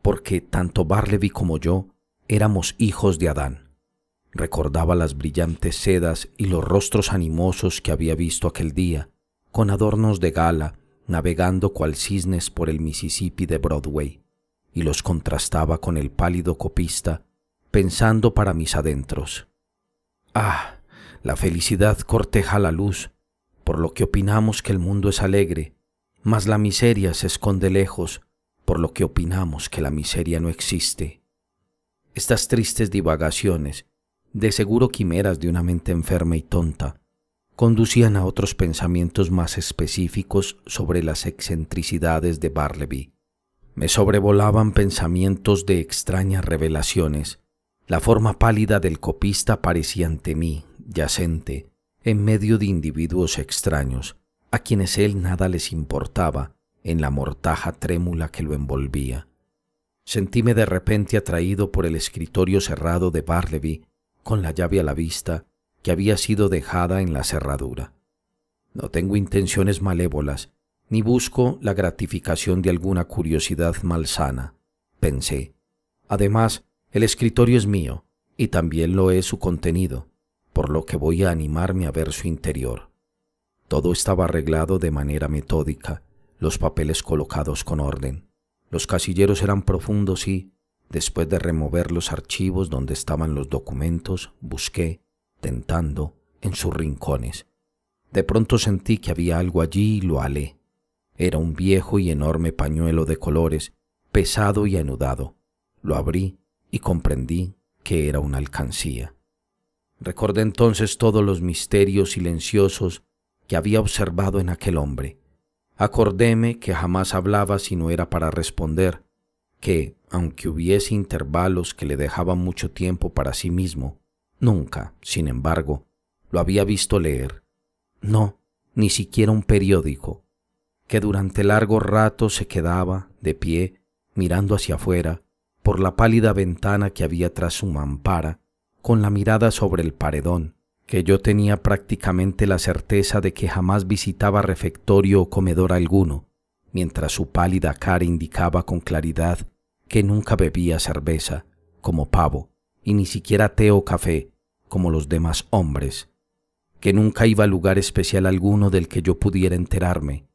porque tanto Bartleby como yo éramos hijos de Adán. Recordaba las brillantes sedas y los rostros animosos que había visto aquel día, con adornos de gala, navegando cual cisnes por el Mississippi de Broadway, y los contrastaba con el pálido copista, pensando para mis adentros. Ah, la felicidad corteja la luz, por lo que opinamos que el mundo es alegre, mas la miseria se esconde lejos, por lo que opinamos que la miseria no existe. Estas tristes divagaciones, de seguro quimeras de una mente enferma y tonta, conducían a otros pensamientos más específicos sobre las excentricidades de Bartleby. Me sobrevolaban pensamientos de extrañas revelaciones. La forma pálida del copista aparecía ante mí, yacente, en medio de individuos extraños, a quienes él nada les importaba en la mortaja trémula que lo envolvía. Sentíme de repente atraído por el escritorio cerrado de Bartleby, con la llave a la vista, que había sido dejada en la cerradura. No tengo intenciones malévolas, ni busco la gratificación de alguna curiosidad malsana, pensé. Además, el escritorio es mío, y también lo es su contenido, por lo que voy a animarme a ver su interior. Todo estaba arreglado de manera metódica, los papeles colocados con orden. Los casilleros eran profundos y, después de remover los archivos donde estaban los documentos, busqué, tentando, en sus rincones. De pronto sentí que había algo allí y lo halé. Era un viejo y enorme pañuelo de colores, pesado y anudado. Lo abrí y comprendí que era una alcancía. Recordé entonces todos los misterios silenciosos que había observado en aquel hombre. Acordéme que jamás hablaba si no era para responder, que, aunque hubiese intervalos que le dejaban mucho tiempo para sí mismo, nunca, sin embargo, lo había visto leer. No, ni siquiera un periódico, que durante largo rato se quedaba, de pie, mirando hacia afuera, por la pálida ventana que había tras su mampara, con la mirada sobre el paredón, que yo tenía prácticamente la certeza de que jamás visitaba refectorio o comedor alguno, mientras su pálida cara indicaba con claridad que nunca bebía cerveza, como pavo, y ni siquiera té o café, como los demás hombres, que nunca iba a lugar especial alguno del que yo pudiera enterarme,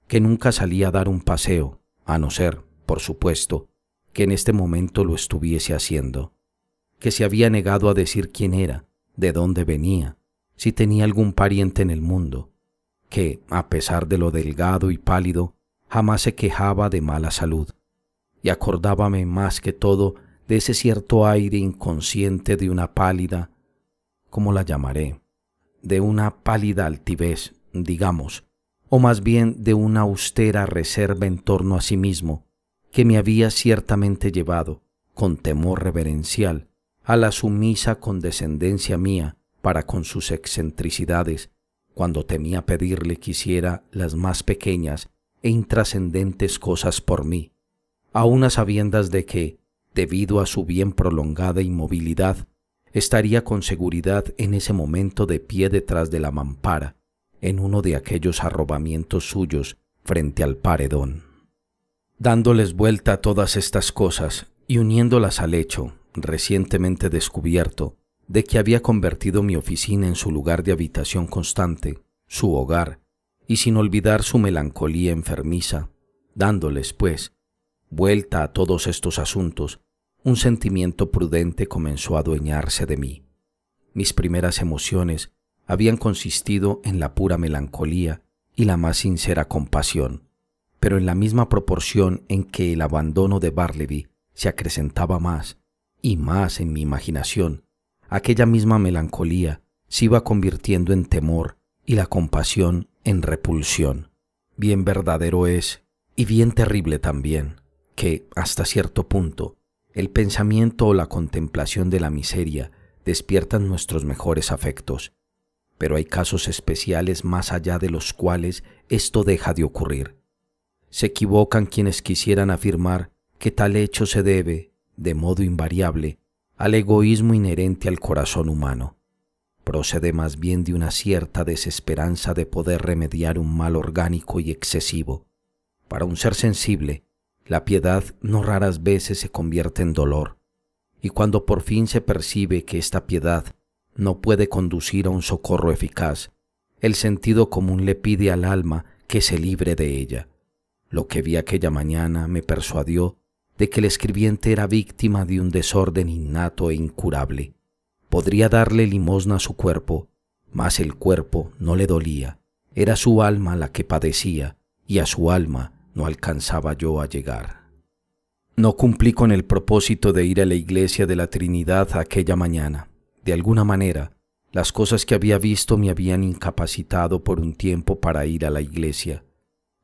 que nunca salía a dar un paseo, a no ser, por supuesto, que en este momento lo estuviese haciendo, que se había negado a decir quién era, de dónde venía, si tenía algún pariente en el mundo, que, a pesar de lo delgado y pálido, jamás se quejaba de mala salud, y acordábame más que todo de ese cierto aire inconsciente de una pálida, ¿cómo la llamaré?, de una pálida altivez, digamos, o más bien de una austera reserva en torno a sí mismo, que me había ciertamente llevado, con temor reverencial, a la sumisa condescendencia mía para con sus excentricidades, cuando temía pedirle que hiciera las más pequeñas e intrascendentes cosas por mí, aun a sabiendas de que, debido a su bien prolongada inmovilidad, estaría con seguridad en ese momento de pie detrás de la mampara, en uno de aquellos arrobamientos suyos frente al paredón. Dándoles vuelta a todas estas cosas y uniéndolas al hecho, recientemente descubierto, de que había convertido mi oficina en su lugar de habitación constante, su hogar, y sin olvidar su melancolía enfermiza, dándoles, pues, vuelta a todos estos asuntos, un sentimiento prudente comenzó a adueñarse de mí. Mis primeras emociones habían consistido en la pura melancolía y la más sincera compasión, pero en la misma proporción en que el abandono de Bartleby se acrecentaba más y más en mi imaginación, aquella misma melancolía se iba convirtiendo en temor y la compasión en repulsión. Bien verdadero es, y bien terrible también, que, hasta cierto punto, el pensamiento o la contemplación de la miseria despiertan nuestros mejores afectos, pero hay casos especiales más allá de los cuales esto deja de ocurrir. Se equivocan quienes quisieran afirmar que tal hecho se debe, de modo invariable, al egoísmo inherente al corazón humano. Procede más bien de una cierta desesperanza de poder remediar un mal orgánico y excesivo. Para un ser sensible, la piedad no raras veces se convierte en dolor, y cuando por fin se percibe que esta piedad no puede conducir a un socorro eficaz, el sentido común le pide al alma que se libre de ella. Lo que vi aquella mañana me persuadió de que el escribiente era víctima de un desorden innato e incurable. Podría darle limosna a su cuerpo, mas el cuerpo no le dolía, era su alma la que padecía, y a su alma no alcanzaba yo a llegar. No cumplí con el propósito de ir a la iglesia de la Trinidad aquella mañana. De alguna manera, las cosas que había visto me habían incapacitado por un tiempo para ir a la iglesia.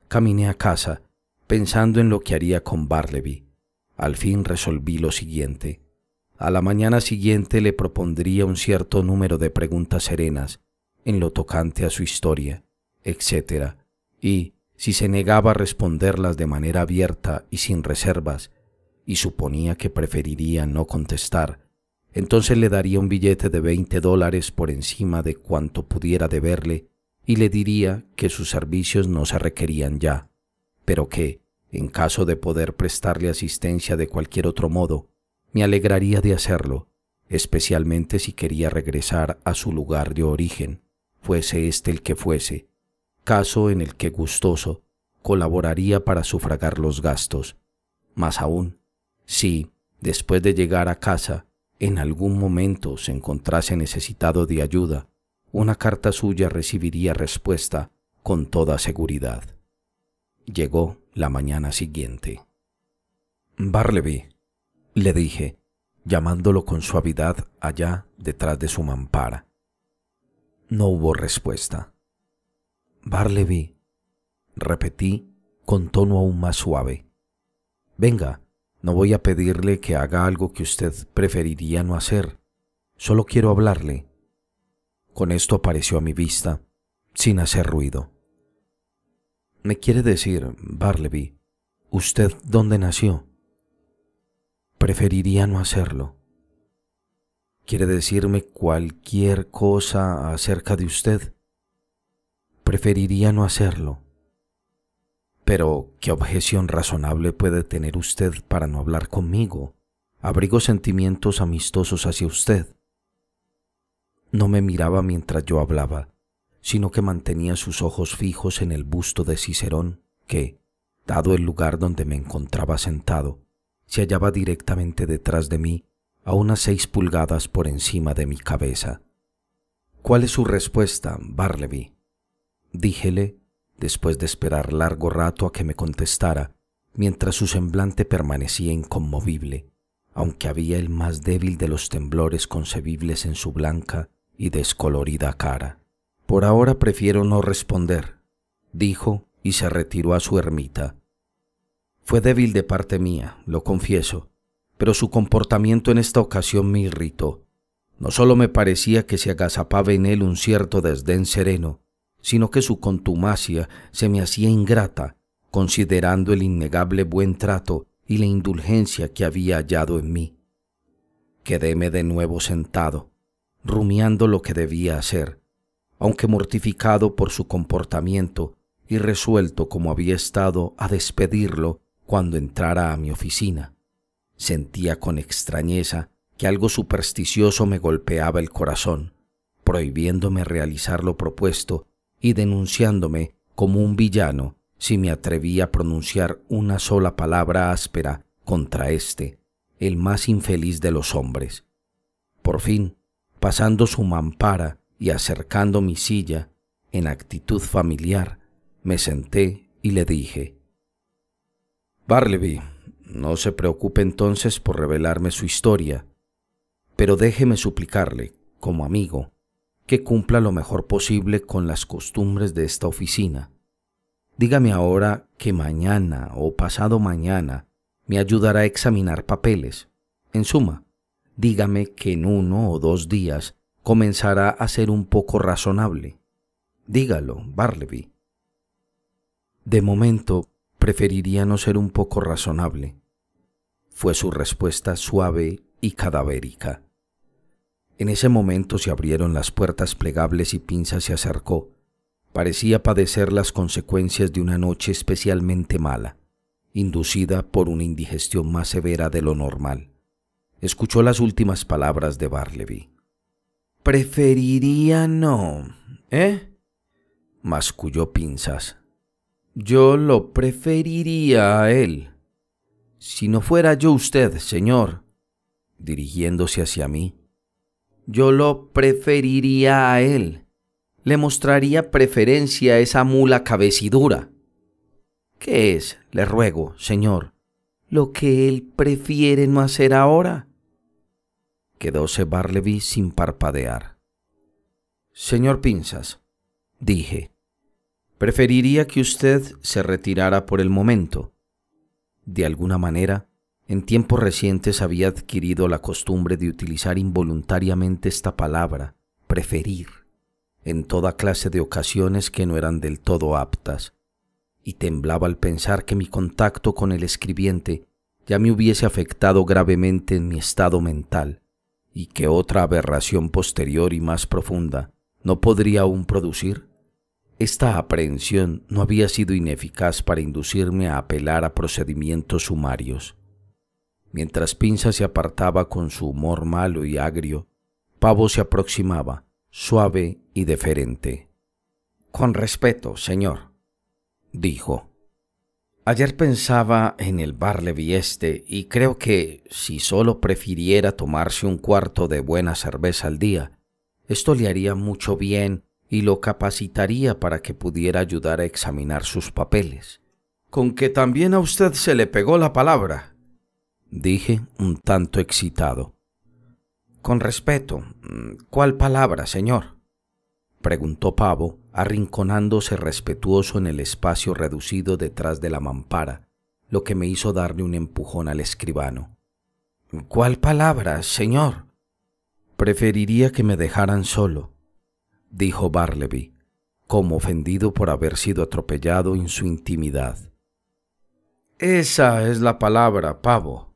Caminé a casa, pensando en lo que haría con Bartleby. Al fin resolví lo siguiente. A la mañana siguiente le propondría un cierto número de preguntas serenas en lo tocante a su historia, etc. Y, si se negaba a responderlas de manera abierta y sin reservas, y suponía que preferiría no contestar, entonces le daría un billete de $20 por encima de cuanto pudiera deberle y le diría que sus servicios no se requerían ya, pero que, en caso de poder prestarle asistencia de cualquier otro modo, me alegraría de hacerlo, especialmente si quería regresar a su lugar de origen, fuese este el que fuese, caso en el que gustoso colaboraría para sufragar los gastos. Más aún, si, después de llegar a casa, en algún momento se encontrase necesitado de ayuda, una carta suya recibiría respuesta con toda seguridad. Llegó la mañana siguiente. «Bartleby», le dije, llamándolo con suavidad allá detrás de su mampara. No hubo respuesta. «Bartleby», repetí con tono aún más suave. «Venga, no voy a pedirle que haga algo que usted preferiría no hacer. Solo quiero hablarle». Con esto apareció a mi vista, sin hacer ruido. «¿Me quiere decir, Bartleby, usted dónde nació?» «Preferiría no hacerlo». «¿Quiere decirme cualquier cosa acerca de usted?» «Preferiría no hacerlo». «Pero, ¿qué objeción razonable puede tener usted para no hablar conmigo? abrigo sentimientos amistosos hacia usted. No me miraba mientras yo hablaba, sino que mantenía sus ojos fijos en el busto de Cicerón, que, dado el lugar donde me encontraba sentado, se hallaba directamente detrás de mí, a unas 6 pulgadas por encima de mi cabeza. ¿Cuál es su respuesta, Bartleby?, díjele, después de esperar largo rato a que me contestara, mientras su semblante permanecía inconmovible, aunque había el más débil de los temblores concebibles en su blanca y descolorida cara. Por ahora prefiero no responder, dijo y se retiró a su ermita. Fue débil de parte mía, lo confieso, pero su comportamiento en esta ocasión me irritó. No solo me parecía que se agazapaba en él un cierto desdén sereno, sino que su contumacia se me hacía ingrata, considerando el innegable buen trato y la indulgencia que había hallado en mí. Quedéme de nuevo sentado, rumiando lo que debía hacer, aunque mortificado por su comportamiento y resuelto como había estado a despedirlo cuando entrara a mi oficina. Sentía con extrañeza que algo supersticioso me golpeaba el corazón, prohibiéndome realizar lo propuesto y denunciándome como un villano si me atrevía a pronunciar una sola palabra áspera contra este, el más infeliz de los hombres. Por fin, pasando su mampara y acercando mi silla, en actitud familiar, me senté y le dije: Bartleby, no se preocupe entonces por revelarme su historia, pero déjeme suplicarle, como amigo, que cumpla lo mejor posible con las costumbres de esta oficina. Dígame ahora que mañana o pasado mañana me ayudará a examinar papeles. En suma, dígame que en 1 o 2 días comenzará a ser un poco razonable. Dígalo, Bartleby. De momento, preferiría no ser un poco razonable, fue su respuesta suave y cadavérica. En ese momento se abrieron las puertas plegables y Pinza se acercó. Parecía padecer las consecuencias de una noche especialmente mala, inducida por una indigestión más severa de lo normal. Escuchó las últimas palabras de Bartleby. «Preferiría no, masculló Pinzas. «Yo lo preferiría a él. Si no fuera yo usted, señor», dirigiéndose hacia mí, «yo lo preferiría a él. Le mostraría preferencia a esa mula cabecidura. ¿Qué es, le ruego, señor, lo que él prefiere no hacer ahora?» Quedóse Bartleby sin parpadear. «Señor Pinzas», dije, «preferiría que usted se retirara por el momento». De alguna manera, en tiempos recientes había adquirido la costumbre de utilizar involuntariamente esta palabra, preferir, en toda clase de ocasiones que no eran del todo aptas, y temblaba al pensar que mi contacto con el escribiente ya me hubiese afectado gravemente en mi estado mental, y que otra aberración posterior y más profunda no podría aún producir. Esta aprehensión no había sido ineficaz para inducirme a apelar a procedimientos sumarios. Mientras Pinza se apartaba con su humor malo y agrio, Pavo se aproximaba, suave y deferente. «Con respeto, señor», dijo. «Ayer pensaba en el Bartleby y creo que, si solo prefiriera tomarse un cuarto de buena cerveza al día, esto le haría mucho bien y lo capacitaría para que pudiera ayudar a examinar sus papeles». «Con que también a usted se le pegó la palabra», dije un tanto excitado. «Con respeto, ¿cuál palabra, señor?», preguntó Pavo, arrinconándose respetuoso en el espacio reducido detrás de la mampara, lo que me hizo darle un empujón al escribano. «¿Cuál palabra, señor?». «Preferiría que me dejaran solo», dijo Bartleby, como ofendido por haber sido atropellado en su intimidad. «Esa es la palabra, Pavo»,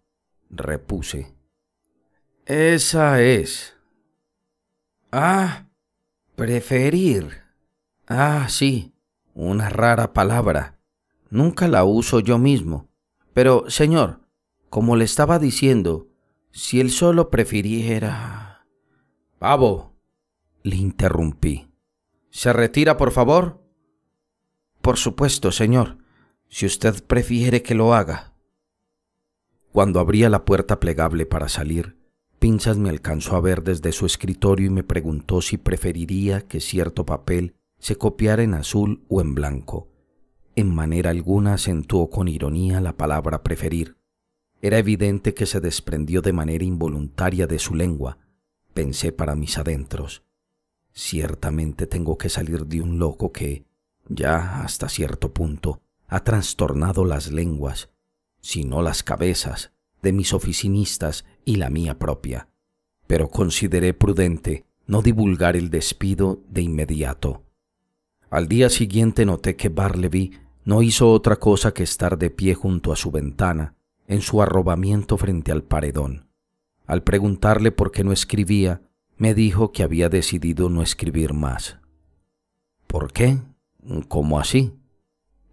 repuse. «Esa es». «Ah, preferir. Ah, sí, una rara palabra. Nunca la uso yo mismo. Pero, señor, como le estaba diciendo, Si él solo prefiriera... Pavo, le interrumpí. ¿Se retira, por favor? Por supuesto, señor, si usted prefiere que lo haga. Cuando abría la puerta plegable para salir, Pinzas me alcanzó a ver desde su escritorio y me preguntó si preferiría que cierto papel se copiara en azul o en blanco. En manera alguna acentuó con ironía la palabra preferir. Era evidente que se desprendió de manera involuntaria de su lengua. Pensé para mis adentros. Ciertamente tengo que salir de un loco que, ya hasta cierto punto, ha trastornado las lenguas, si no las cabezas, de mis oficinistas y la mía propia. Pero consideré prudente no divulgar el despido de inmediato. Al día siguiente noté que Bartleby no hizo otra cosa que estar de pie junto a su ventana, en su arrobamiento frente al paredón. Al preguntarle por qué no escribía, me dijo que había decidido no escribir más. ¿Por qué? ¿Cómo así?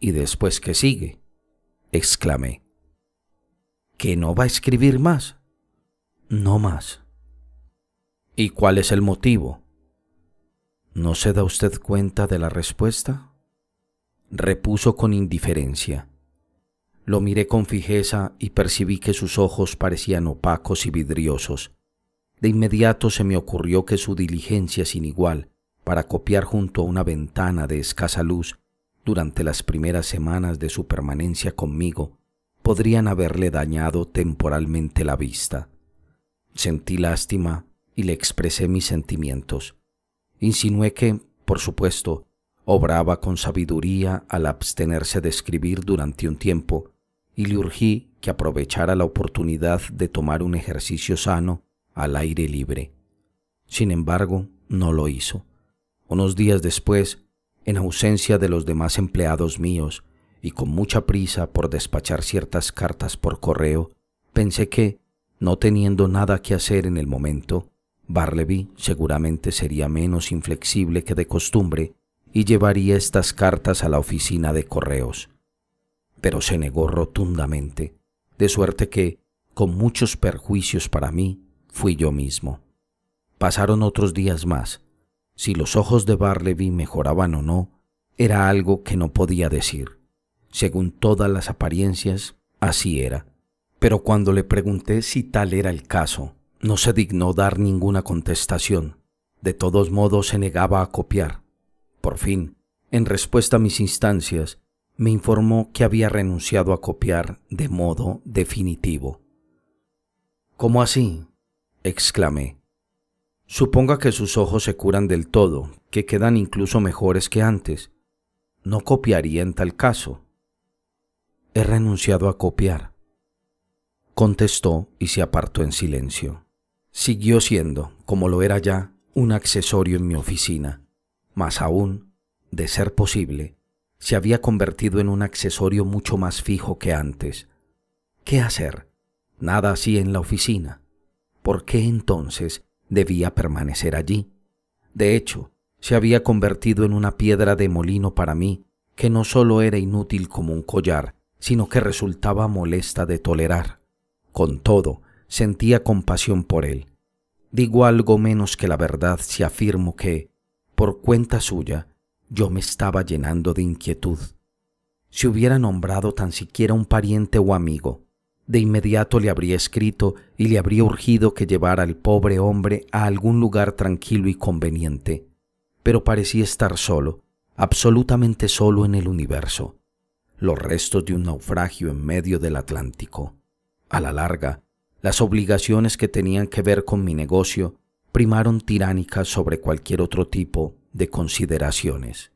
¿Y después qué sigue? Exclamé. ¿Que no va a escribir más? No más. ¿Y cuál es el motivo? ¿No se da usted cuenta de la respuesta? Repuso con indiferencia. Lo miré con fijeza y percibí que sus ojos parecían opacos y vidriosos. De inmediato se me ocurrió que su diligencia sin igual para copiar junto a una ventana de escasa luz durante las primeras semanas de su permanencia conmigo podrían haberle dañado temporalmente la vista. Sentí lástima y le expresé mis sentimientos. Insinué que, por supuesto, obraba con sabiduría al abstenerse de escribir durante un tiempo y le urgí que aprovechara la oportunidad de tomar un ejercicio sano al aire libre. Sin embargo, no lo hizo. Unos días después, en ausencia de los demás empleados míos y con mucha prisa por despachar ciertas cartas por correo, pensé que, no teniendo nada que hacer en el momento, Bartleby seguramente sería menos inflexible que de costumbre y llevaría estas cartas a la oficina de correos. Pero se negó rotundamente, de suerte que, con muchos perjuicios para mí, fui yo mismo. Pasaron otros días más. Si los ojos de Bartleby mejoraban o no, era algo que no podía decir. Según todas las apariencias, así era. Pero cuando le pregunté si tal era el caso, no se dignó dar ninguna contestación. De todos modos se negaba a copiar. Por fin, en respuesta a mis instancias, me informó que había renunciado a copiar de modo definitivo. ¿Cómo así?, exclamé. Suponga que sus ojos se curan del todo, que quedan incluso mejores que antes. ¿No copiaría en tal caso? He renunciado a copiar, contestó y se apartó en silencio. Siguió siendo, como lo era ya, un accesorio en mi oficina. Más aún, de ser posible, se había convertido en un accesorio mucho más fijo que antes. ¿Qué hacer? Nada hacía en la oficina. ¿Por qué entonces debía permanecer allí? De hecho, se había convertido en una piedra de molino para mí, que no solo era inútil como un collar, sino que resultaba molesta de tolerar. Con todo, sentía compasión por él. Digo algo menos que la verdad si afirmo que, por cuenta suya, yo me estaba llenando de inquietud. Si hubiera nombrado tan siquiera un pariente o amigo, de inmediato le habría escrito y le habría urgido que llevara al pobre hombre a algún lugar tranquilo y conveniente. Pero parecía estar solo, absolutamente solo en el universo, los restos de un naufragio en medio del Atlántico. A la larga, las obligaciones que tenían que ver con mi negocio primaron tiránicas sobre cualquier otro tipo de consideraciones.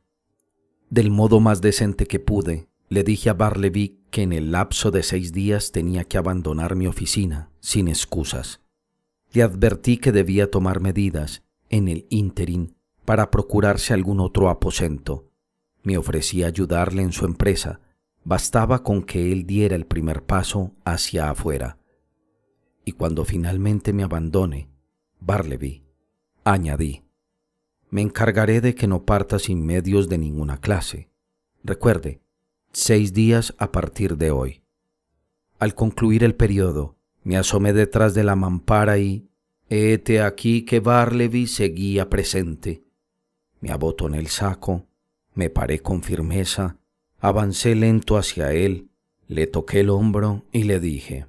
Del modo más decente que pude, le dije a Bartleby que en el lapso de 6 días tenía que abandonar mi oficina, sin excusas. Le advertí que debía tomar medidas, en el ínterin, para procurarse algún otro aposento. Me ofrecí a ayudarle en su empresa, bastaba con que él diera el primer paso hacia afuera. Y cuando finalmente me abandone, Bartleby, añadí, me encargaré de que no parta sin medios de ninguna clase. Recuerde, 6 días a partir de hoy. Al concluir el periodo, Me asomé detrás de la mampara y hete aquí que Barleby seguía presente. Me abotoné el saco, me paré con firmeza, avancé lento hacia él, le toqué el hombro y le dije: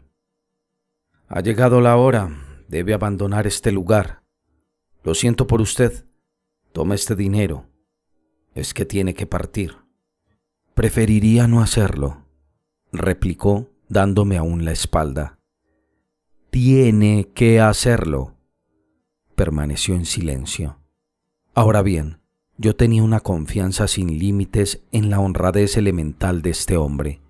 «Ha llegado la hora, debe abandonar este lugar. Lo siento por usted, tome este dinero, es que tiene que partir». «Preferiría no hacerlo», replicó dándome aún la espalda. «Tiene que hacerlo». Permaneció en silencio. Ahora bien, yo tenía una confianza sin límites en la honradez elemental de este hombre.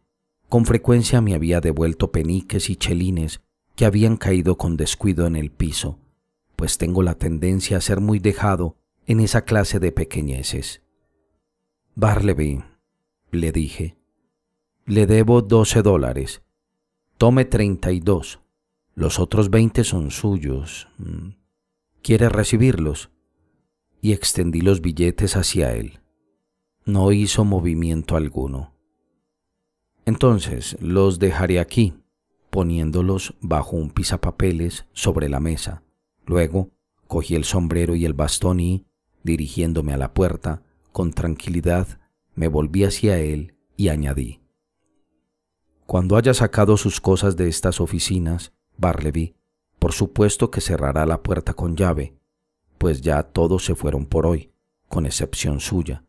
Con frecuencia me había devuelto peniques y chelines que habían caído con descuido en el piso, pues tengo la tendencia a ser muy dejado en esa clase de pequeñeces. «Barleby», le dije, «le debo $12. Tome 32. Los otros 20 son suyos. ¿Quiere recibirlos?». Y extendí los billetes hacia él. No hizo movimiento alguno. «Entonces los dejaré aquí», poniéndolos bajo un pisapapeles sobre la mesa. Luego cogí el sombrero y el bastón y, dirigiéndome a la puerta, con tranquilidad me volví hacia él y añadí: «Cuando haya sacado sus cosas de estas oficinas, Barleby, por supuesto que cerrará la puerta con llave, pues ya todos se fueron por hoy, con excepción suya.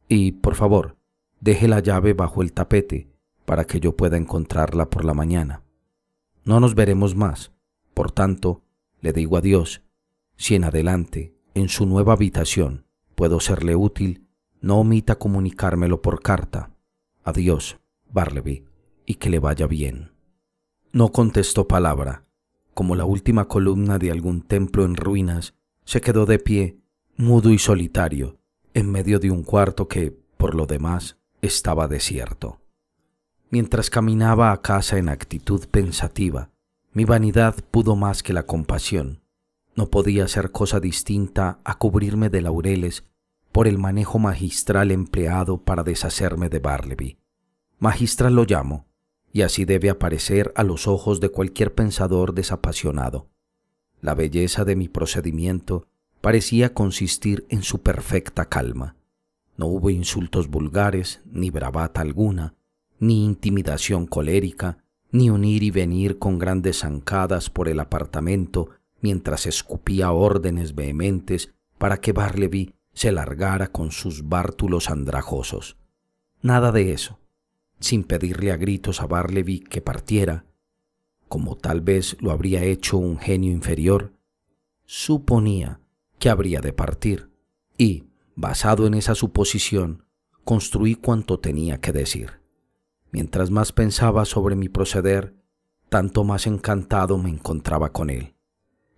Y, por favor, deje la llave bajo el tapete para que yo pueda encontrarla por la mañana. No nos veremos más, por tanto, le digo adiós. Si en adelante, en su nueva habitación, puedo serle útil, no omita comunicármelo por carta. Adiós, Barleby, y que le vaya bien». No contestó palabra. Como la última columna de algún templo en ruinas, se quedó de pie, mudo y solitario, en medio de un cuarto que, por lo demás, estaba desierto. Mientras caminaba a casa en actitud pensativa, mi vanidad pudo más que la compasión. No podía hacer cosa distinta a cubrirme de laureles por el manejo magistral empleado para deshacerme de Barleby. Magistral lo llamo, y así debe aparecer a los ojos de cualquier pensador desapasionado. La belleza de mi procedimiento parecía consistir en su perfecta calma. No hubo insultos vulgares, ni bravata alguna, ni intimidación colérica, ni un ir y venir con grandes zancadas por el apartamento mientras escupía órdenes vehementes para que Barleby se largara con sus bártulos andrajosos. Nada de eso. Sin pedirle a gritos a Barleby que partiera, como tal vez lo habría hecho un genio inferior, suponía que habría de partir y, basado en esa suposición, construí cuanto tenía que decir. Mientras más pensaba sobre mi proceder, tanto más encantado me encontraba con él.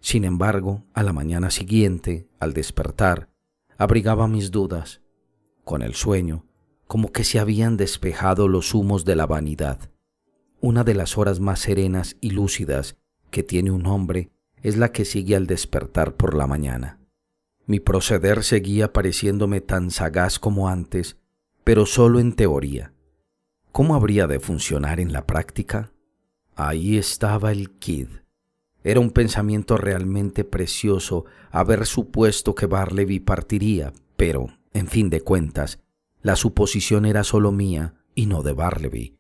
Sin embargo, a la mañana siguiente, al despertar, abrigaba mis dudas. Con el sueño, como que se habían despejado los humos de la vanidad. Una de las horas más serenas y lúcidas que tiene un hombre es la que sigue al despertar por la mañana. Mi proceder seguía pareciéndome tan sagaz como antes, pero solo en teoría. ¿Cómo habría de funcionar en la práctica? Ahí estaba el quid. Era un pensamiento realmente precioso haber supuesto que Barleby partiría, pero, en fin de cuentas, la suposición era solo mía y no de Barleby.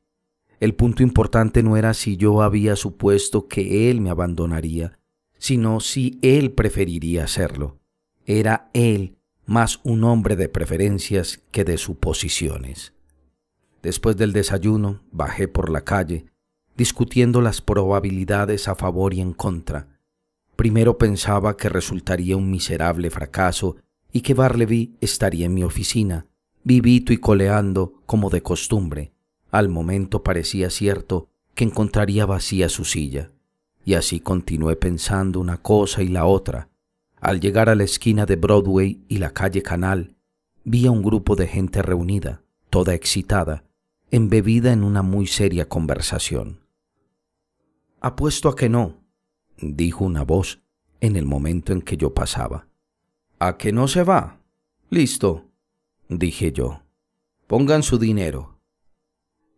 El punto importante no era si yo había supuesto que él me abandonaría, sino si él preferiría hacerlo. Era él más un hombre de preferencias que de suposiciones. Después del desayuno, bajé por la calle, discutiendo las probabilidades a favor y en contra. Primero pensaba que resultaría un miserable fracaso y que Barleby estaría en mi oficina, vivito y coleando como de costumbre. Al momento parecía cierto que encontraría vacía su silla, y así continué pensando una cosa y la otra. Al llegar a la esquina de Broadway y la calle Canal, vi a un grupo de gente reunida, toda excitada, embebida en una muy seria conversación. «Apuesto a que no», dijo una voz en el momento en que yo pasaba. «¿A que no se va? Listo», dije yo. «Pongan su dinero».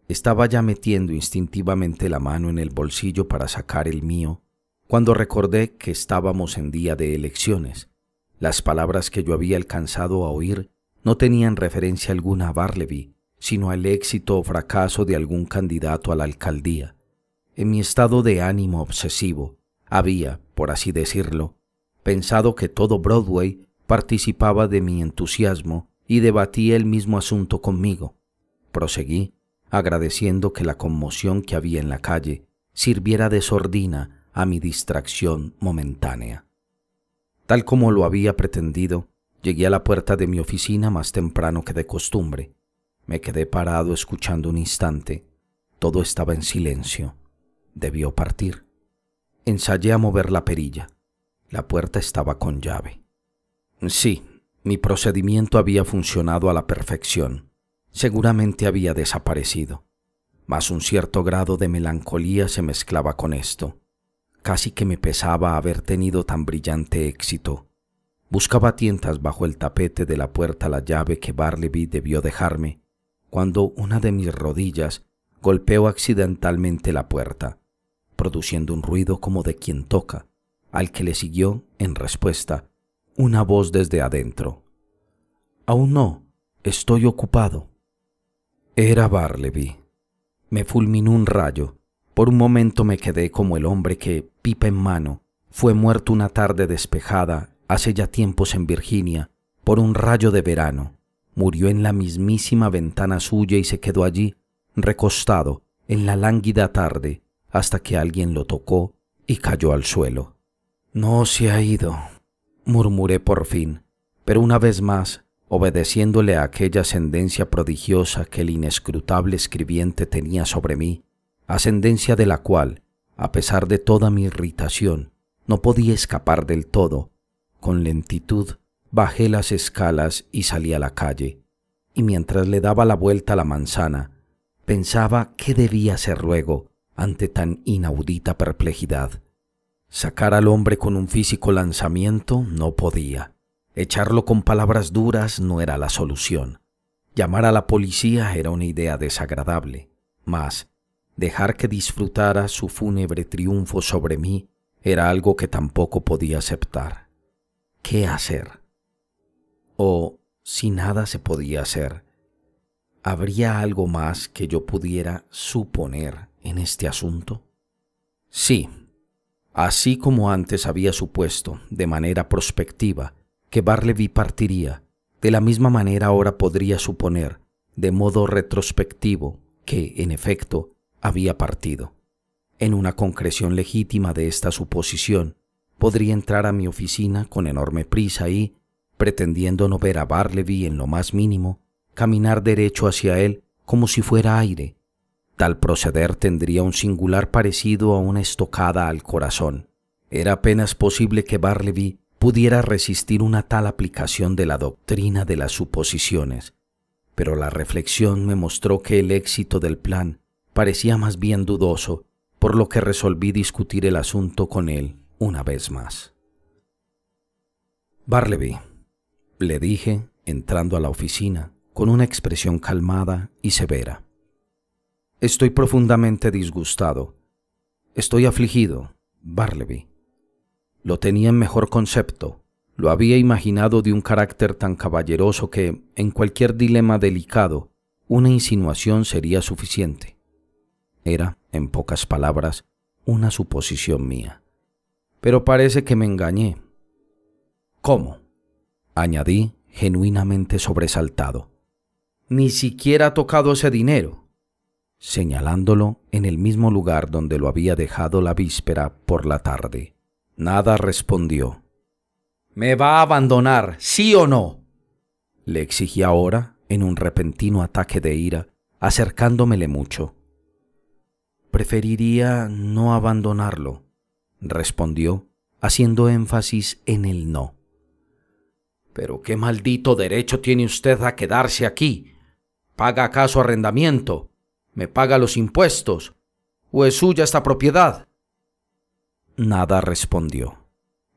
Estaba ya metiendo instintivamente la mano en el bolsillo para sacar el mío, cuando recordé que estábamos en día de elecciones. Las palabras que yo había alcanzado a oír no tenían referencia alguna a Bartleby, sino al éxito o fracaso de algún candidato a la alcaldía. En mi estado de ánimo obsesivo, había, por así decirlo, pensado que todo Broadway participaba de mi entusiasmo y debatía el mismo asunto conmigo. Proseguí, agradeciendo que la conmoción que había en la calle sirviera de sordina a mi distracción momentánea. Tal como lo había pretendido, llegué a la puerta de mi oficina más temprano que de costumbre. Me quedé parado escuchando un instante. Todo estaba en silencio. Debió partir. Ensayé a mover la perilla. La puerta estaba con llave. Sí, mi procedimiento había funcionado a la perfección. Seguramente había desaparecido. Mas un cierto grado de melancolía se mezclaba con esto. Casi que me pesaba haber tenido tan brillante éxito. Buscaba a tientas bajo el tapete de la puerta la llave que Bartleby debió dejarme, cuando una de mis rodillas golpeó accidentalmente la puerta, produciendo un ruido como de quien toca, al que le siguió, en respuesta, una voz desde adentro. «Aún no, estoy ocupado». Era Bartleby. Me fulminó un rayo. Por un momento me quedé como el hombre que, pipa en mano, fue muerto una tarde despejada hace ya tiempos en Virginia por un rayo de verano. Murió en la mismísima ventana suya y se quedó allí, recostado, en la lánguida tarde, hasta que alguien lo tocó y cayó al suelo. «No se ha ido», murmuré por fin, pero una vez más, obedeciéndole a aquella ascendencia prodigiosa que el inescrutable escribiente tenía sobre mí, ascendencia de la cual, a pesar de toda mi irritación, no podía escapar del todo, con lentitud bajé las escalas y salí a la calle, y mientras le daba la vuelta a la manzana, pensaba qué debía hacer luego ante tan inaudita perplejidad. Sacar al hombre con un físico lanzamiento no podía. Echarlo con palabras duras no era la solución. Llamar a la policía era una idea desagradable, mas dejar que disfrutara su fúnebre triunfo sobre mí era algo que tampoco podía aceptar. ¿Qué hacer? O, si nada se podía hacer, ¿habría algo más que yo pudiera suponer en este asunto? Sí, así como antes había supuesto, de manera prospectiva, que Bartleby partiría, de la misma manera ahora podría suponer, de modo retrospectivo, que, en efecto, había partido. En una concreción legítima de esta suposición, podría entrar a mi oficina con enorme prisa y, pretendiendo no ver a Bartleby en lo más mínimo, caminar derecho hacia él como si fuera aire. Tal proceder tendría un singular parecido a una estocada al corazón. Era apenas posible que Bartleby pudiera resistir una tal aplicación de la doctrina de las suposiciones, pero la reflexión me mostró que el éxito del plan parecía más bien dudoso, por lo que resolví discutir el asunto con él una vez más. «Bartleby», le dije, entrando a la oficina, con una expresión calmada y severa. «Estoy profundamente disgustado. Estoy afligido, Bartleby. Lo tenía en mejor concepto. Lo había imaginado de un carácter tan caballeroso que, en cualquier dilema delicado, una insinuación sería suficiente. Era, en pocas palabras, una suposición mía. Pero parece que me engañé». «¿Cómo?», añadí, genuinamente sobresaltado. «Ni siquiera ha tocado ese dinero», señalándolo en el mismo lugar donde lo había dejado la víspera por la tarde. Nada respondió. «¿Me va a abandonar, sí o no?», le exigí ahora, en un repentino ataque de ira, acercándomele mucho. «Preferiría no abandonarlo», respondió, haciendo énfasis en el no. «¿Pero qué maldito derecho tiene usted a quedarse aquí? ¿Paga acaso arrendamiento? ¿Me paga los impuestos? ¿O es suya esta propiedad?». Nada respondió.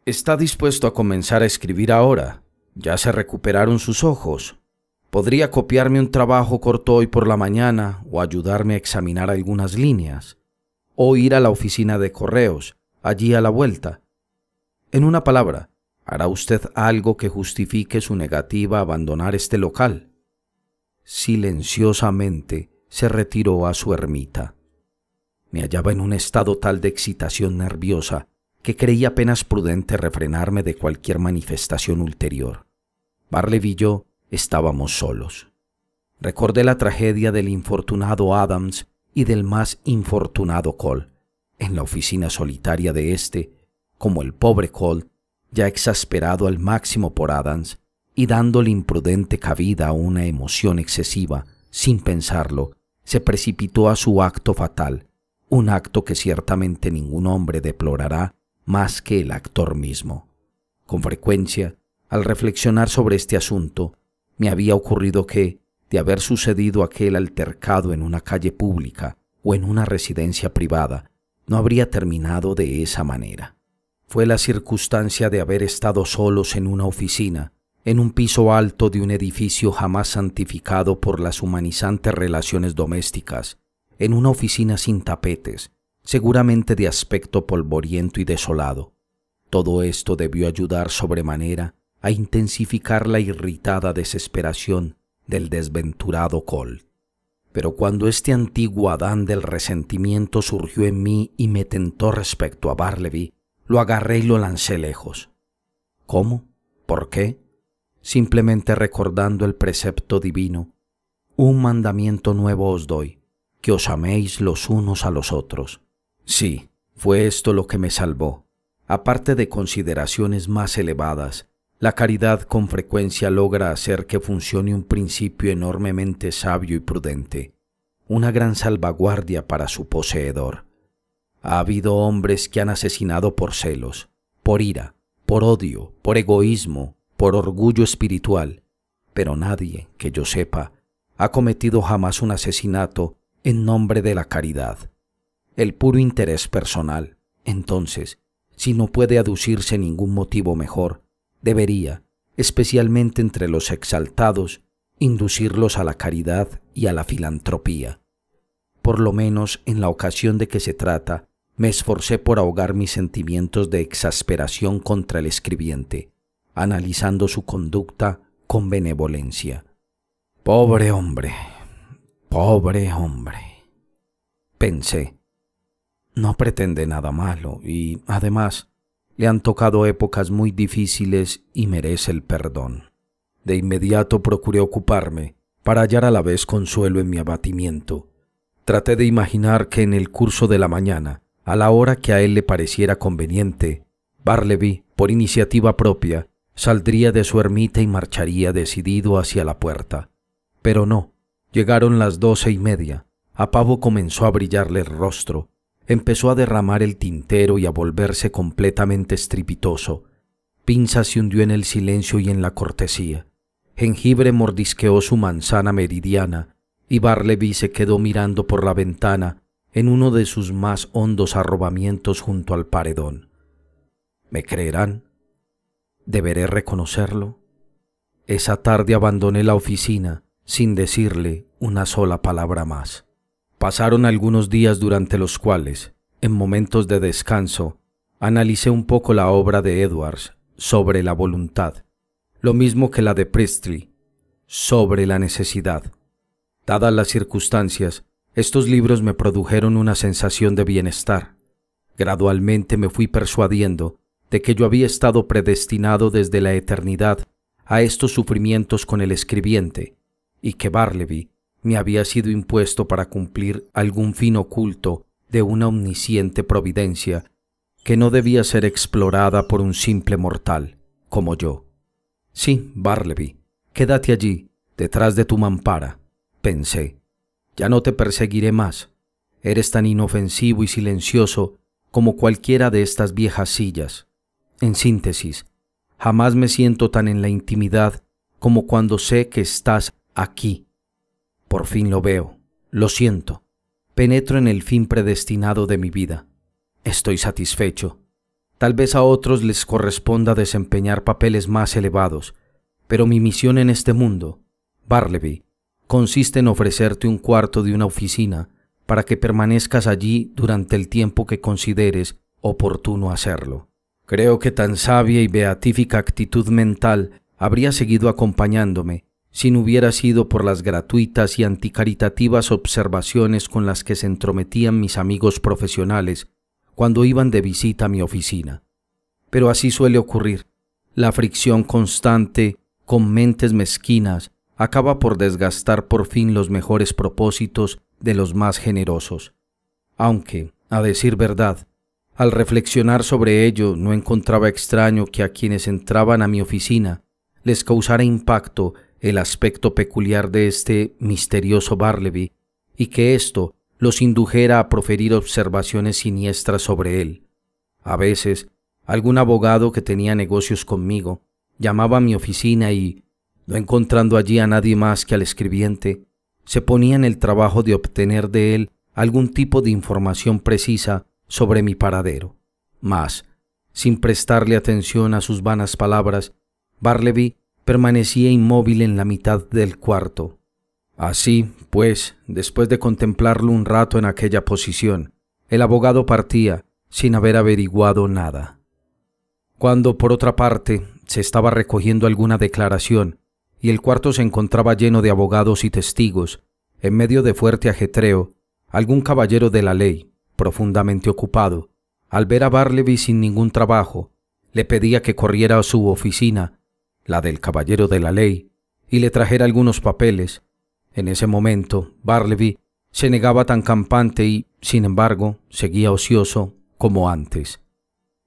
«¿Está dispuesto a comenzar a escribir ahora? ¿Ya se recuperaron sus ojos? Podría copiarme un trabajo corto hoy por la mañana o ayudarme a examinar algunas líneas, o ir a la oficina de correos, allí a la vuelta. En una palabra, ¿hará usted algo que justifique su negativa a abandonar este local? Silenciosamente se retiró a su ermita. Me hallaba en un estado tal de excitación nerviosa que creí apenas prudente refrenarme de cualquier manifestación ulterior. Barleby y yo estábamos solos. Recordé la tragedia del infortunado Adams y del más infortunado Cole. En la oficina solitaria de éste, como el pobre Cole, ya exasperado al máximo por Adams y dándole imprudente cabida a una emoción excesiva, sin pensarlo, se precipitó a su acto fatal, un acto que ciertamente ningún hombre deplorará más que el actor mismo. Con frecuencia, al reflexionar sobre este asunto, me había ocurrido que, de haber sucedido aquel altercado en una calle pública o en una residencia privada, no habría terminado de esa manera. Fue la circunstancia de haber estado solos en una oficina, en un piso alto de un edificio jamás santificado por las humanizantes relaciones domésticas, en una oficina sin tapetes, seguramente de aspecto polvoriento y desolado. Todo esto debió ayudar sobremanera a intensificar la irritada desesperación del desventurado Cole. Pero cuando este antiguo Adán del resentimiento surgió en mí y me tentó respecto a Barleby, lo agarré y lo lancé lejos. ¿Cómo? ¿Por qué? Simplemente recordando el precepto divino: un mandamiento nuevo os doy, que os améis los unos a los otros. Sí, fue esto lo que me salvó. Aparte de consideraciones más elevadas, la caridad con frecuencia logra hacer que funcione un principio enormemente sabio y prudente, una gran salvaguardia para su poseedor. Ha habido hombres que han asesinado por celos, por ira, por odio, por egoísmo, por orgullo espiritual, pero nadie, que yo sepa, ha cometido jamás un asesinato en nombre de la caridad. El puro interés personal, entonces, si no puede aducirse ningún motivo mejor, debería, especialmente entre los exaltados, inducirlos a la caridad y a la filantropía. Por lo menos en la ocasión de que se trata, me esforcé por ahogar mis sentimientos de exasperación contra el escribiente, analizando su conducta con benevolencia. Pobre hombre, pensé. No pretende nada malo y, además, le han tocado épocas muy difíciles y merece el perdón. De inmediato procuré ocuparme para hallar a la vez consuelo en mi abatimiento. Traté de imaginar que en el curso de la mañana, a la hora que a él le pareciera conveniente, Barleby, por iniciativa propia, saldría de su ermita y marcharía decidido hacia la puerta. Pero no, llegaron las 12:30, a Pavo comenzó a brillarle el rostro, empezó a derramar el tintero y a volverse completamente estrepitoso. Pinza se hundió en el silencio y en la cortesía. Jengibre mordisqueó su manzana meridiana y Barleby se quedó mirando por la ventana en uno de sus más hondos arrobamientos junto al paredón. ¿Me creerán? ¿Deberé reconocerlo? Esa tarde abandoné la oficina sin decirle una sola palabra más. Pasaron algunos días durante los cuales, en momentos de descanso, analicé un poco la obra de Edwards sobre la voluntad, lo mismo que la de Priestley sobre la necesidad. Dadas las circunstancias, estos libros me produjeron una sensación de bienestar. Gradualmente me fui persuadiendo de que yo había estado predestinado desde la eternidad a estos sufrimientos con el escribiente y que Barleby me había sido impuesto para cumplir algún fin oculto de una omnisciente providencia que no debía ser explorada por un simple mortal como yo. Sí, Barleby, quédate allí, detrás de tu mampara, pensé. Ya no te perseguiré más. Eres tan inofensivo y silencioso como cualquiera de estas viejas sillas. En síntesis, jamás me siento tan en la intimidad como cuando sé que estás aquí. Por fin lo veo, lo siento, penetro en el fin predestinado de mi vida. Estoy satisfecho. Tal vez a otros les corresponda desempeñar papeles más elevados, pero mi misión en este mundo, Bartleby, consiste en ofrecerte un cuarto de una oficina para que permanezcas allí durante el tiempo que consideres oportuno hacerlo. Creo que tan sabia y beatífica actitud mental habría seguido acompañándome si no hubiera sido por las gratuitas y anticaritativas observaciones con las que se entrometían mis amigos profesionales cuando iban de visita a mi oficina. Pero así suele ocurrir. La fricción constante con mentes mezquinas acaba por desgastar por fin los mejores propósitos de los más generosos. Aunque, a decir verdad, al reflexionar sobre ello no encontraba extraño que a quienes entraban a mi oficina les causara impacto el aspecto peculiar de este misterioso Bartleby y que esto los indujera a proferir observaciones siniestras sobre él. A veces, algún abogado que tenía negocios conmigo llamaba a mi oficina y, no encontrando allí a nadie más que al escribiente, se ponía en el trabajo de obtener de él algún tipo de información precisa sobre mi paradero. Mas, sin prestarle atención a sus vanas palabras, Bartleby permanecía inmóvil en la mitad del cuarto. Así, pues, después de contemplarlo un rato en aquella posición, el abogado partía sin haber averiguado nada. Cuando, por otra parte, se estaba recogiendo alguna declaración y el cuarto se encontraba lleno de abogados y testigos, en medio de fuerte ajetreo, algún caballero de la ley, profundamente ocupado, al ver a Bartleby sin ningún trabajo, le pedía que corriera a su oficina, la del caballero de la ley, y le trajera algunos papeles. En ese momento, Bartleby se negaba tan campante y, sin embargo, seguía ocioso como antes.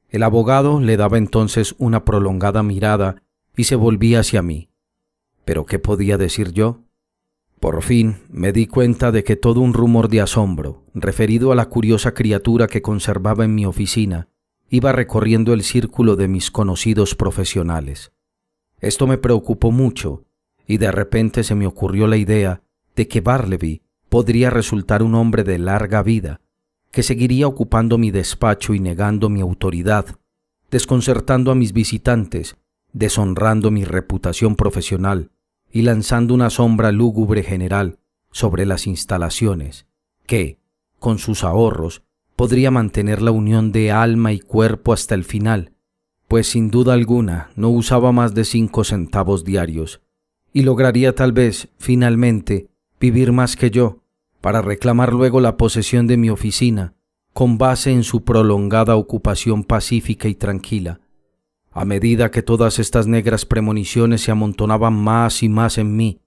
El abogado le daba entonces una prolongada mirada y se volvía hacia mí. ¿Pero qué podía decir yo? Por fin me di cuenta de que todo un rumor de asombro, referido a la curiosa criatura que conservaba en mi oficina, iba recorriendo el círculo de mis conocidos profesionales. Esto me preocupó mucho, y de repente se me ocurrió la idea de que Bartleby podría resultar un hombre de larga vida, que seguiría ocupando mi despacho y negando mi autoridad, desconcertando a mis visitantes, deshonrando mi reputación profesional y lanzando una sombra lúgubre general sobre las instalaciones, que, con sus ahorros, podría mantener la unión de alma y cuerpo hasta el final, pues sin duda alguna no usaba más de 5 centavos diarios, y lograría tal vez, finalmente, vivir más que yo, para reclamar luego la posesión de mi oficina, con base en su prolongada ocupación pacífica y tranquila. A medida que todas estas negras premoniciones se amontonaban más y más en mí,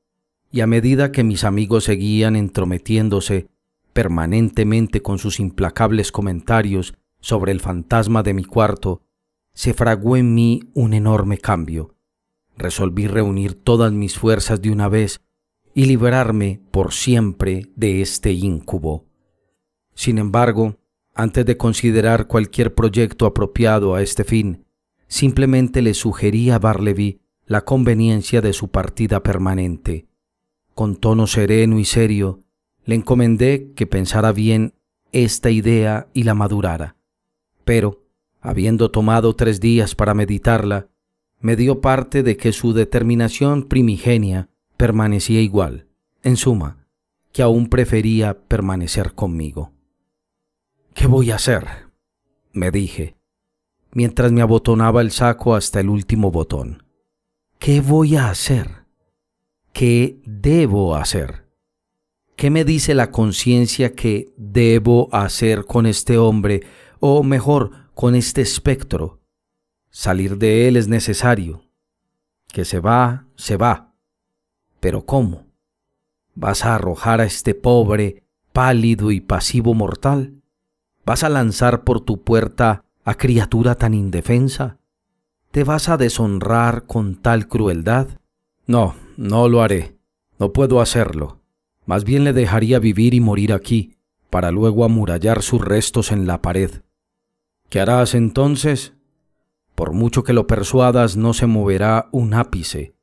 y a medida que mis amigos seguían entrometiéndose permanentemente con sus implacables comentarios sobre el fantasma de mi cuarto, se fraguó en mí un enorme cambio. Resolví reunir todas mis fuerzas de una vez y librarme por siempre de este íncubo. Sin embargo, antes de considerar cualquier proyecto apropiado a este fin, simplemente le sugerí a Bartleby la conveniencia de su partida permanente. Con tono sereno y serio, le encomendé que pensara bien esta idea y la madurara. Pero, habiendo tomado 3 días para meditarla, me dio parte de que su determinación primigenia permanecía igual, en suma, que aún prefería permanecer conmigo. ¿Qué voy a hacer?, me dije, mientras me abotonaba el saco hasta el último botón. ¿Qué voy a hacer? ¿Qué debo hacer? ¿Qué me dice la conciencia que debo hacer con este hombre, o mejor, con este espectro? Salir de él es necesario. Que se va, se va. ¿Pero cómo? ¿Vas a arrojar a este pobre, pálido y pasivo mortal? ¿Vas a lanzar por tu puerta a criatura tan indefensa? ¿Te vas a deshonrar con tal crueldad? No, no lo haré. No puedo hacerlo. Más bien le dejaría vivir y morir aquí, para luego amurallar sus restos en la pared. ¿Qué harás entonces? Por mucho que lo persuadas, no se moverá un ápice.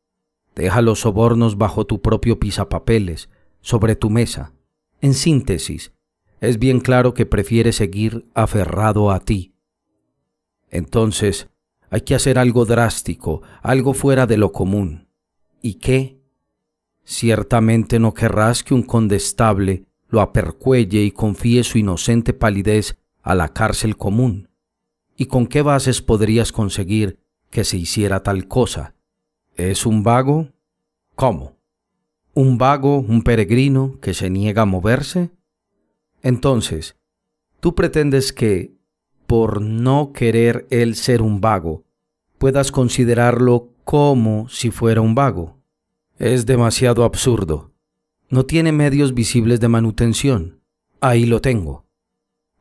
Deja los sobornos bajo tu propio pisapapeles, sobre tu mesa. En síntesis, es bien claro que prefiere seguir aferrado a ti. Entonces, hay que hacer algo drástico, algo fuera de lo común. ¿Y qué? Ciertamente no querrás que un condestable lo apercuelle y confíe su inocente palidez a la cárcel común. ¿Y con qué bases podrías conseguir que se hiciera tal cosa? ¿Es un vago? ¿Cómo? ¿Un vago, un peregrino que se niega a moverse? Entonces, ¿tú pretendes que, por no querer él ser un vago, puedas considerarlo como si fuera un vago? Es demasiado absurdo. No tiene medios visibles de manutención. Ahí lo tengo.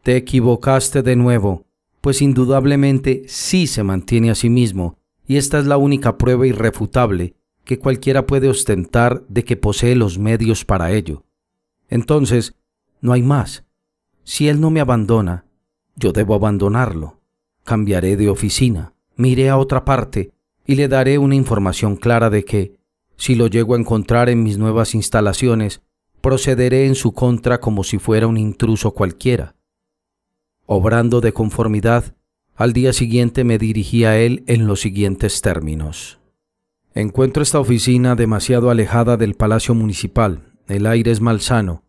Te equivocaste de nuevo, pues indudablemente sí se mantiene a sí mismo, y esta es la única prueba irrefutable que cualquiera puede ostentar de que posee los medios para ello. Entonces, no hay más. Si él no me abandona, yo debo abandonarlo. Cambiaré de oficina, me iré a otra parte y le daré una información clara de que, si lo llego a encontrar en mis nuevas instalaciones, procederé en su contra como si fuera un intruso cualquiera. Obrando de conformidad, al día siguiente me dirigí a él en los siguientes términos. Encuentro esta oficina demasiado alejada del Palacio Municipal, el aire es malsano.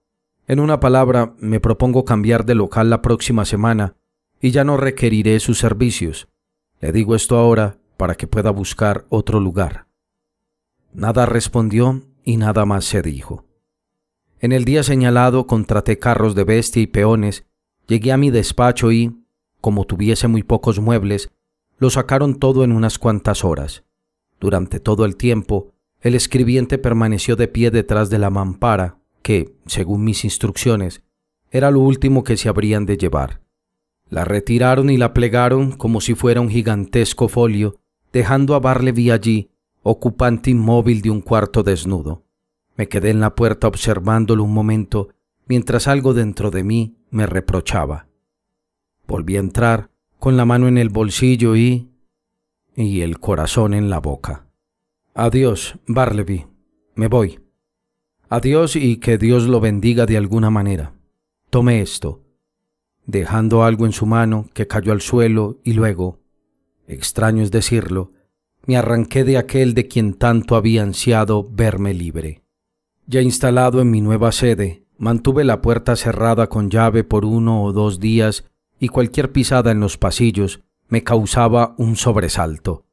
En una palabra, me propongo cambiar de local la próxima semana y ya no requeriré sus servicios. Le digo esto ahora para que pueda buscar otro lugar. Nada respondió y nada más se dijo. En el día señalado contraté carros de bestia y peones, llegué a mi despacho y, como tuviese muy pocos muebles, lo sacaron todo en unas cuantas horas. Durante todo el tiempo, el escribiente permaneció de pie detrás de la mampara, que, según mis instrucciones, era lo último que se habrían de llevar. La retiraron y la plegaron como si fuera un gigantesco folio, dejando a Bartleby allí, ocupante inmóvil de un cuarto desnudo. Me quedé en la puerta observándolo un momento, mientras algo dentro de mí me reprochaba. Volví a entrar, con la mano en el bolsillo y el corazón en la boca. Adiós, Bartleby, me voy. Adiós y que Dios lo bendiga de alguna manera. Tome esto, dejando algo en su mano que cayó al suelo y luego, extraño es decirlo, me arranqué de aquel de quien tanto había ansiado verme libre. Ya instalado en mi nueva sede, mantuve la puerta cerrada con llave por 1 o 2 días y cualquier pisada en los pasillos me causaba un sobresalto.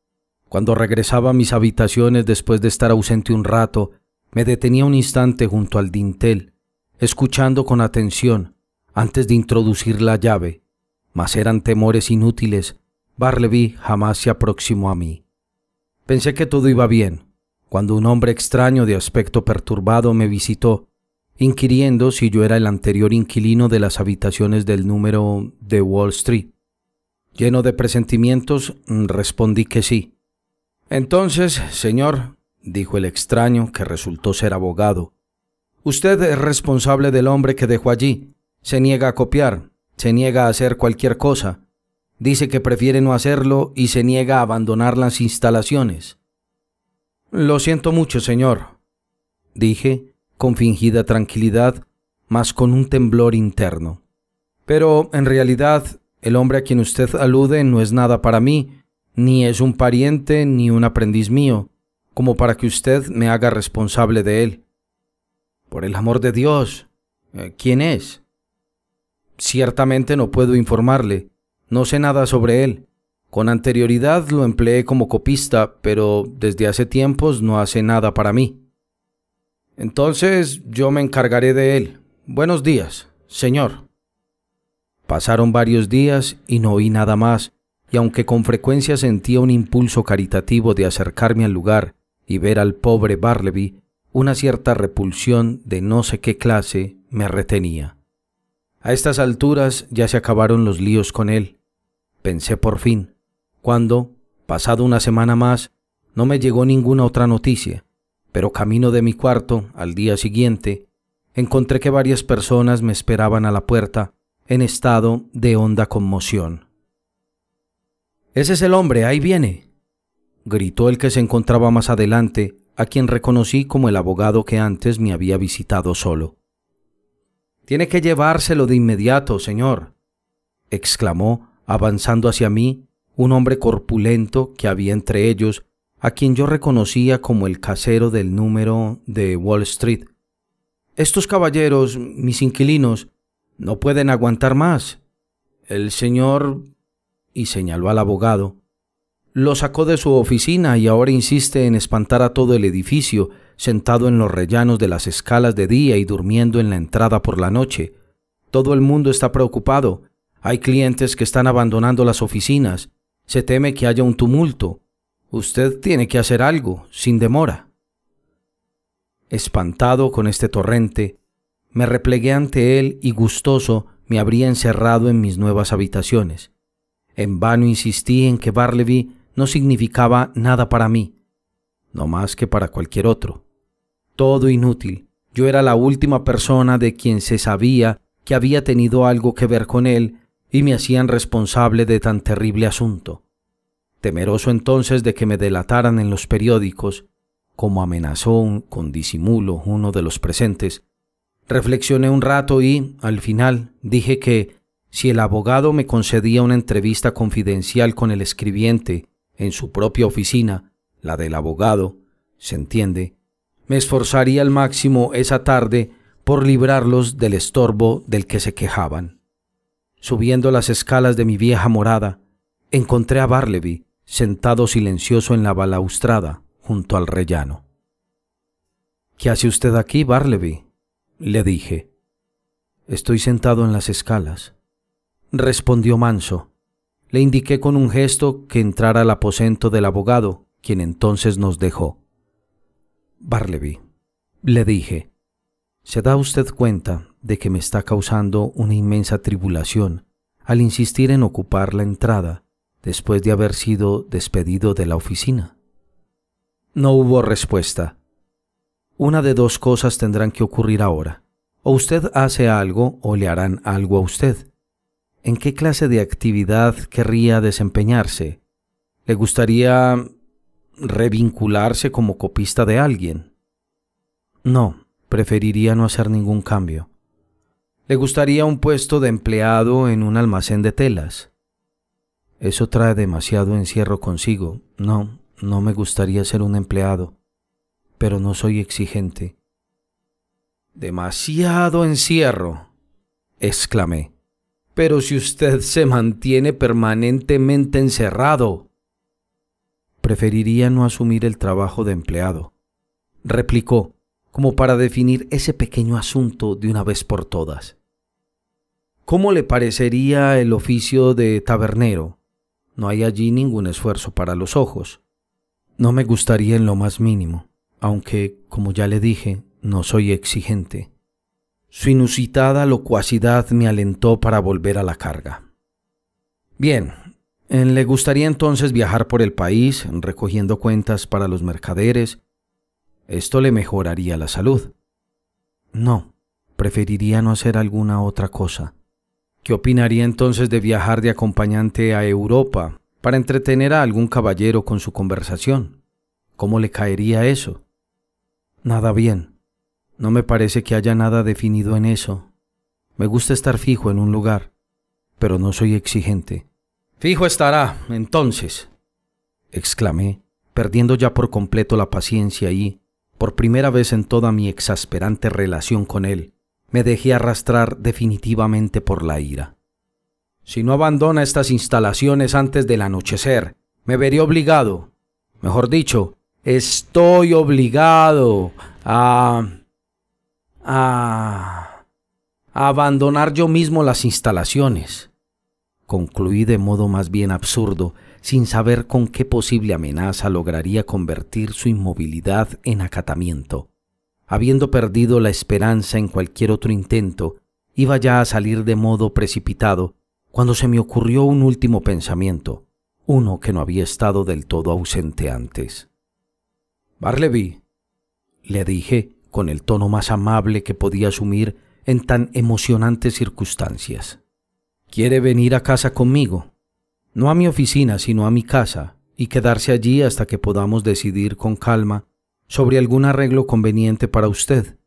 Cuando regresaba a mis habitaciones después de estar ausente un rato, me detenía un instante junto al dintel, escuchando con atención antes de introducir la llave, mas eran temores inútiles. Bartleby jamás se aproximó a mí. Pensé que todo iba bien, cuando un hombre extraño de aspecto perturbado me visitó, inquiriendo si yo era el anterior inquilino de las habitaciones del número de Wall Street. Lleno de presentimientos, respondí que sí. Entonces, señor, dijo el extraño, que resultó ser abogado, usted es responsable del hombre que dejó allí. Se niega a copiar, se niega a hacer cualquier cosa. Dice que prefiere no hacerlo y se niega a abandonar las instalaciones. Lo siento mucho, señor, dije, con fingida tranquilidad, mas con un temblor interno. Pero, en realidad, el hombre a quien usted alude no es nada para mí, ni es un pariente ni un aprendiz mío, como para que usted me haga responsable de él. Por el amor de Dios, ¿quién es? Ciertamente no puedo informarle, no sé nada sobre él. Con anterioridad lo empleé como copista, pero desde hace tiempos no hace nada para mí. Entonces yo me encargaré de él. Buenos días, señor. Pasaron varios días y no oí nada más, y aunque con frecuencia sentía un impulso caritativo de acercarme al lugar y ver al pobre Bartleby, una cierta repulsión de no sé qué clase me retenía. A estas alturas ya se acabaron los líos con él, pensé por fin, cuando, pasado una semana más, no me llegó ninguna otra noticia, pero camino de mi cuarto, al día siguiente, encontré que varias personas me esperaban a la puerta, en estado de honda conmoción. «¡Ese es el hombre, ahí viene!», gritó el que se encontraba más adelante, a quien reconocí como el abogado que antes me había visitado solo. «Tiene que llevárselo de inmediato, señor», exclamó, avanzando hacia mí, un hombre corpulento que había entre ellos, a quien yo reconocía como el casero del número de Wall Street. Estos caballeros, mis inquilinos, no pueden aguantar más. El señor, y señaló al abogado, lo sacó de su oficina y ahora insiste en espantar a todo el edificio, sentado en los rellanos de las escalas de día y durmiendo en la entrada por la noche. Todo el mundo está preocupado. Hay clientes que están abandonando las oficinas. Se teme que haya un tumulto. Usted tiene que hacer algo, sin demora. Espantado con este torrente, me replegué ante él y gustoso me habría encerrado en mis nuevas habitaciones. En vano insistí en que Bartleby no significaba nada para mí, no más que para cualquier otro. Todo inútil. Yo era la última persona de quien se sabía que había tenido algo que ver con él y me hacían responsable de tan terrible asunto. Temeroso entonces de que me delataran en los periódicos, como amenazó con disimulo uno de los presentes, reflexioné un rato y, al final, dije que, si el abogado me concedía una entrevista confidencial con el escribiente en su propia oficina, la del abogado, se entiende, me esforzaría al máximo esa tarde por librarlos del estorbo del que se quejaban. Subiendo las escalas de mi vieja morada, encontré a Bartleby sentado silencioso en la balaustrada junto al rellano. «¿Qué hace usted aquí, Bartleby?», le dije. «Estoy sentado en las escalas», respondió manso. Le indiqué con un gesto que entrara al aposento del abogado, quien entonces nos dejó. «Bartleby», le dije, «¿se da usted cuenta de que me está causando una inmensa tribulación al insistir en ocupar la entrada después de haber sido despedido de la oficina?» No hubo respuesta. Una de dos cosas tendrán que ocurrir ahora. O usted hace algo o le harán algo a usted. ¿En qué clase de actividad querría desempeñarse? ¿Le gustaría revincularse como copista de alguien? No, preferiría no hacer ningún cambio. ¿Le gustaría un puesto de empleado en un almacén de telas? Eso trae demasiado encierro consigo. No me gustaría ser un empleado, pero no soy exigente. «Demasiado encierro», exclamé. «Pero si usted se mantiene permanentemente encerrado». «Preferiría no asumir el trabajo de empleado», replicó, como para definir ese pequeño asunto de una vez por todas. «¿Cómo le parecería el oficio de tabernero? No hay allí ningún esfuerzo para los ojos». «No me gustaría en lo más mínimo, aunque, como ya le dije, no soy exigente». Su inusitada locuacidad me alentó para volver a la carga. «Bien, ¿le gustaría entonces viajar por el país recogiendo cuentas para los mercaderes? Esto le mejoraría la salud». «No, preferiría no hacer alguna otra cosa». «¿Qué opinaría entonces de viajar de acompañante a Europa para entretener a algún caballero con su conversación? ¿Cómo le caería eso?» «Nada bien. No me parece que haya nada definido en eso. Me gusta estar fijo en un lugar, pero no soy exigente». «Fijo estará, entonces», exclamé, perdiendo ya por completo la paciencia y, por primera vez en toda mi exasperante relación con él, me dejé arrastrar definitivamente por la ira. «Si no abandona estas instalaciones antes del anochecer, me veré obligado, mejor dicho, estoy obligado a abandonar yo mismo las instalaciones», concluí de modo más bien absurdo, sin saber con qué posible amenaza lograría convertir su inmovilidad en acatamiento. Habiendo perdido la esperanza en cualquier otro intento, iba ya a salir de modo precipitado, cuando se me ocurrió un último pensamiento, uno que no había estado del todo ausente antes. «Bartleby», le dije con el tono más amable que podía asumir en tan emocionantes circunstancias, «¿quiere venir a casa conmigo? No a mi oficina, sino a mi casa, y quedarse allí hasta que podamos decidir con calma sobre algún arreglo conveniente para usted.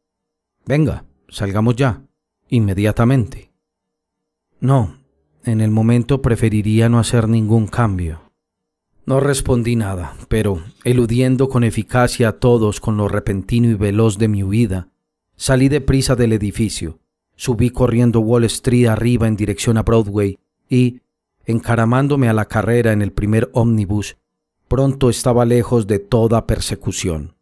Venga, salgamos ya, inmediatamente». «No, en el momento preferiría no hacer ningún cambio». No respondí nada, pero, eludiendo con eficacia a todos con lo repentino y veloz de mi huida, salí deprisa del edificio, subí corriendo Wall Street arriba en dirección a Broadway y, encaramándome a la carrera en el primer ómnibus, pronto estaba lejos de toda persecución.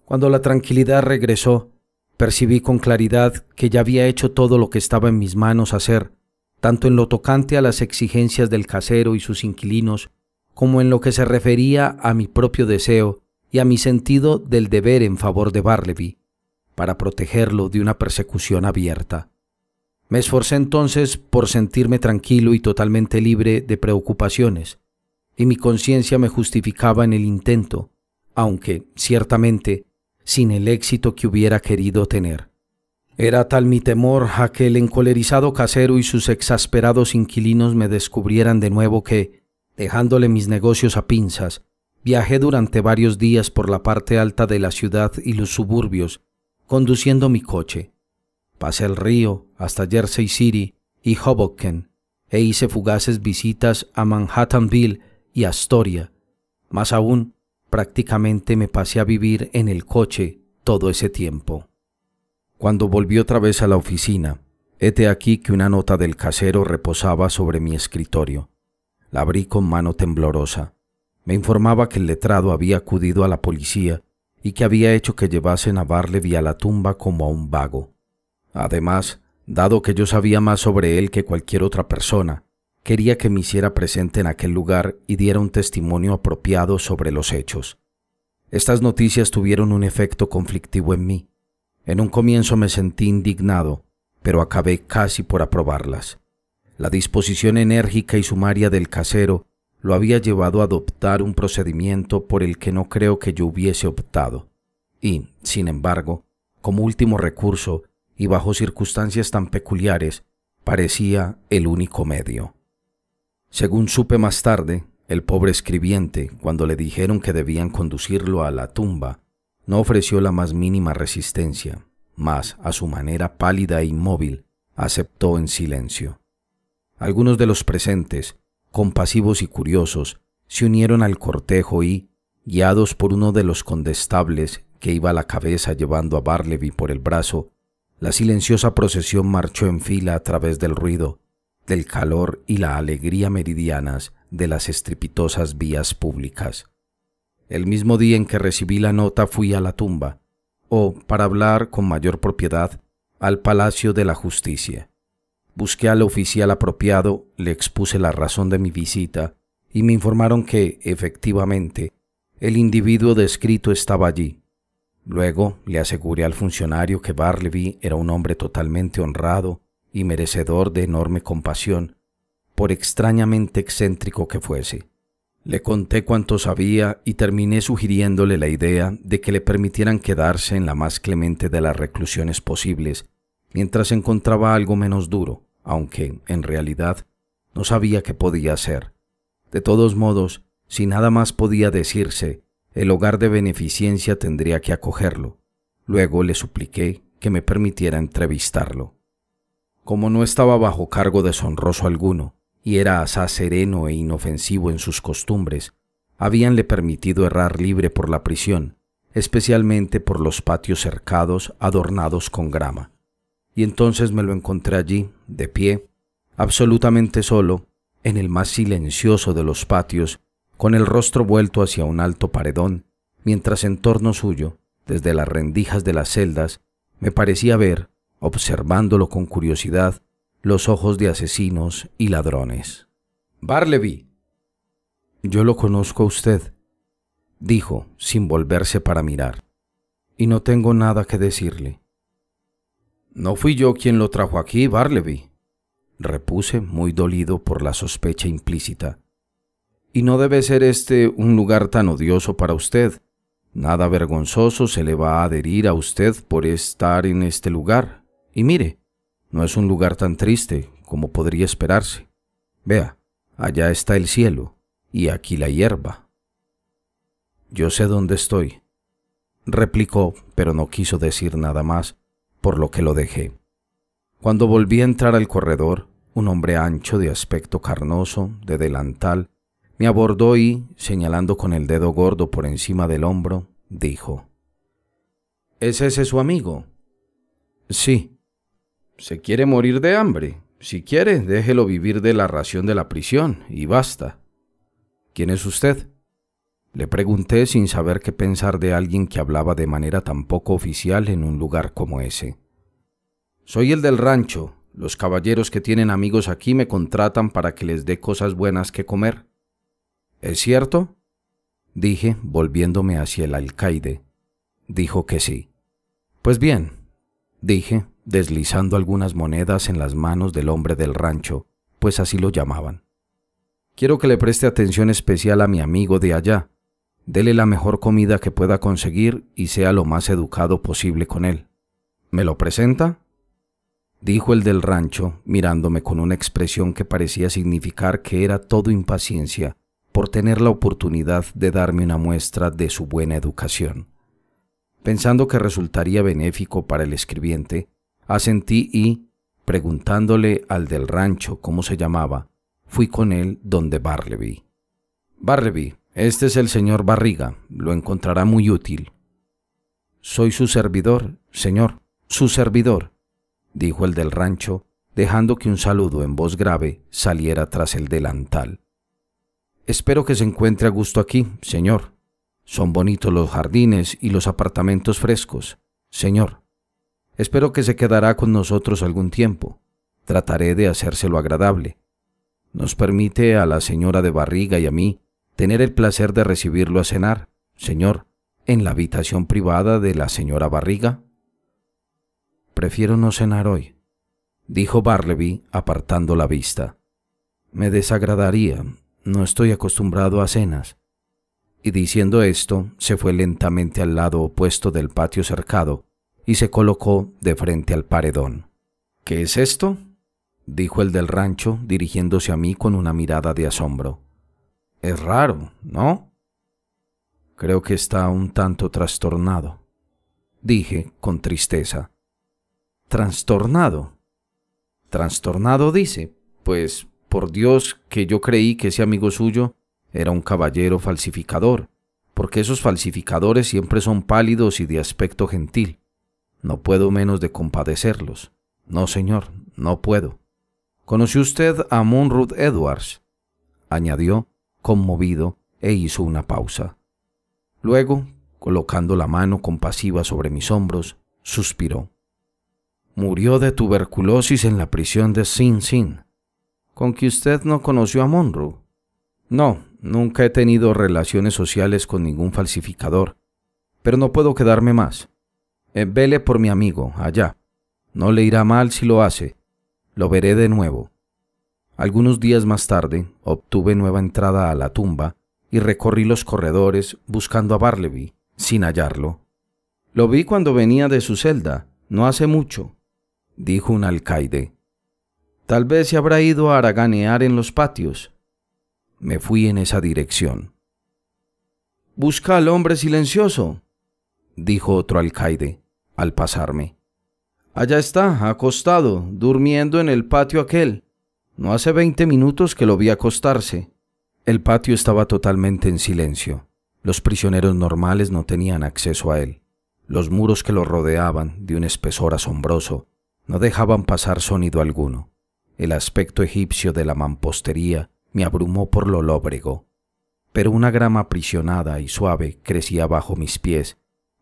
Cuando la tranquilidad regresó, percibí con claridad que ya había hecho todo lo que estaba en mis manos hacer, tanto en lo tocante a las exigencias del casero y sus inquilinos, como en lo que se refería a mi propio deseo y a mi sentido del deber en favor de Bartleby, para protegerlo de una persecución abierta. Me esforcé entonces por sentirme tranquilo y totalmente libre de preocupaciones, y mi conciencia me justificaba en el intento, aunque, ciertamente, sin el éxito que hubiera querido tener. Era tal mi temor a que el encolerizado casero y sus exasperados inquilinos me descubrieran de nuevo que, dejándole mis negocios a pinzas, viajé durante varios días por la parte alta de la ciudad y los suburbios, conduciendo mi coche. Pasé el río hasta Jersey City y Hoboken e hice fugaces visitas a Manhattanville y Astoria. Más aún, prácticamente me pasé a vivir en el coche todo ese tiempo. Cuando volví otra vez a la oficina, hete aquí que una nota del casero reposaba sobre mi escritorio. La abrí con mano temblorosa. Me informaba que el letrado había acudido a la policía y que había hecho que llevasen a Bartleby a la tumba como a un vago. Además, dado que yo sabía más sobre él que cualquier otra persona, quería que me hiciera presente en aquel lugar y diera un testimonio apropiado sobre los hechos. Estas noticias tuvieron un efecto conflictivo en mí. En un comienzo me sentí indignado, pero acabé casi por aprobarlas. La disposición enérgica y sumaria del casero lo había llevado a adoptar un procedimiento por el que no creo que yo hubiese optado, y, sin embargo, como último recurso y bajo circunstancias tan peculiares, parecía el único medio. Según supe más tarde, el pobre escribiente, cuando le dijeron que debían conducirlo a la tumba, no ofreció la más mínima resistencia, mas, a su manera pálida e inmóvil, aceptó en silencio. Algunos de los presentes, compasivos y curiosos, se unieron al cortejo y, guiados por uno de los condestables que iba a la cabeza llevando a Bartleby por el brazo, la silenciosa procesión marchó en fila a través del ruido, del calor y la alegría meridianas de las estrepitosas vías públicas. El mismo día en que recibí la nota fui a la tumba, o, para hablar con mayor propiedad, al Palacio de la Justicia. Busqué al oficial apropiado, le expuse la razón de mi visita y me informaron que, efectivamente, el individuo descrito estaba allí. Luego le aseguré al funcionario que Bartleby era un hombre totalmente honrado y merecedor de enorme compasión, por extrañamente excéntrico que fuese. Le conté cuanto sabía y terminé sugiriéndole la idea de que le permitieran quedarse en la más clemente de las reclusiones posibles, mientras encontraba algo menos duro, aunque, en realidad, no sabía qué podía hacer. De todos modos, si nada más podía decirse, el hogar de beneficencia tendría que acogerlo. Luego le supliqué que me permitiera entrevistarlo. Como no estaba bajo cargo deshonroso alguno, y era asaz sereno e inofensivo en sus costumbres, habíanle permitido errar libre por la prisión, especialmente por los patios cercados adornados con grama. Y entonces me lo encontré allí, de pie, absolutamente solo, en el más silencioso de los patios, con el rostro vuelto hacia un alto paredón, mientras en torno suyo, desde las rendijas de las celdas, me parecía ver, observándolo con curiosidad, los ojos de asesinos y ladrones. «Bartleby». «Yo lo conozco a usted», dijo, sin volverse para mirar, «y no tengo nada que decirle». «No fui yo quien lo trajo aquí, Bartleby», repuse, muy dolido por la sospecha implícita. «Y no debe ser este un lugar tan odioso para usted. Nada vergonzoso se le va a adherir a usted por estar en este lugar. Y mire, no es un lugar tan triste como podría esperarse. Vea, allá está el cielo y aquí la hierba». «Yo sé dónde estoy», replicó, pero no quiso decir nada más, por lo que lo dejé. Cuando volví a entrar al corredor, un hombre ancho, de aspecto carnoso, de delantal, Me abordó y, señalando con el dedo gordo por encima del hombro, dijo: ¿Es ese su amigo? Sí. ¿Se quiere morir de hambre? Si quiere, déjelo vivir de la ración de la prisión, y basta. ¿Quién es usted? Le pregunté sin saber qué pensar de alguien que hablaba de manera tan poco oficial en un lugar como ese. Soy el del rancho. Los caballeros que tienen amigos aquí me contratan para que les dé cosas buenas que comer. ¿Es cierto? Dije, volviéndome hacia el alcaide. Dijo que sí. Pues bien, dije, deslizando algunas monedas en las manos del hombre del rancho, pues así lo llamaban. Quiero que le preste atención especial a mi amigo de allá. Dele la mejor comida que pueda conseguir y sea lo más educado posible con él. ¿Me lo presenta?, dijo el del rancho, mirándome con una expresión que parecía significar que era todo impaciencia por tener la oportunidad de darme una muestra de su buena educación. Pensando que resultaría benéfico para el escribiente, asentí y, preguntándole al del rancho cómo se llamaba, fui con él donde Bartleby. Bartleby, este es el señor Barriga, lo encontrará muy útil. Soy su servidor, señor, su servidor, dijo el del rancho, dejando que un saludo en voz grave saliera tras el delantal. Espero que se encuentre a gusto aquí, señor. Son bonitos los jardines y los apartamentos frescos, señor. Espero que se quedará con nosotros algún tiempo. Trataré de hacérselo agradable. ¿Nos permite a la señora de Barriga y a mí tener el placer de recibirlo a cenar, señor, en la habitación privada de la señora Barriga? Prefiero no cenar hoy, dijo Bartleby apartando la vista. Me desagradaría, no estoy acostumbrado a cenas. Y diciendo esto, se fue lentamente al lado opuesto del patio cercado y se colocó de frente al paredón. ¿Qué es esto?, dijo el del rancho, dirigiéndose a mí con una mirada de asombro. Es raro, ¿no? Creo que está un tanto trastornado, dije con tristeza. ¿Trastornado? ¿Trastornado dice? Pues, por Dios, que yo creí que ese amigo suyo era un caballero falsificador, porque esos falsificadores siempre son pálidos y de aspecto gentil. No puedo menos de compadecerlos. No, señor, no puedo. ¿Conoció usted a Monroe Edwards?, añadió, conmovido, e hizo una pausa. Luego, colocando la mano compasiva sobre mis hombros, suspiró. Murió de tuberculosis en la prisión de Sing Sing. ¿Con que usted no conoció a Monroe? No, nunca he tenido relaciones sociales con ningún falsificador, pero no puedo quedarme más. Vele por mi amigo, allá. No le irá mal si lo hace. Lo veré de nuevo. Algunos días más tarde, obtuve nueva entrada a la tumba y recorrí los corredores buscando a Bartleby, sin hallarlo. Lo vi cuando venía de su celda, no hace mucho, dijo un alcaide. Tal vez se habrá ido a haraganear en los patios. Me fui en esa dirección. Busca al hombre silencioso, dijo otro alcaide, al pasarme. Allá está, acostado, durmiendo en el patio aquel. No hace 20 minutos que lo vi acostarse. El patio estaba totalmente en silencio. Los prisioneros normales no tenían acceso a él. Los muros que lo rodeaban, de un espesor asombroso, no dejaban pasar sonido alguno. El aspecto egipcio de la mampostería me abrumó por lo lóbrego. Pero una grama aprisionada y suave crecía bajo mis pies.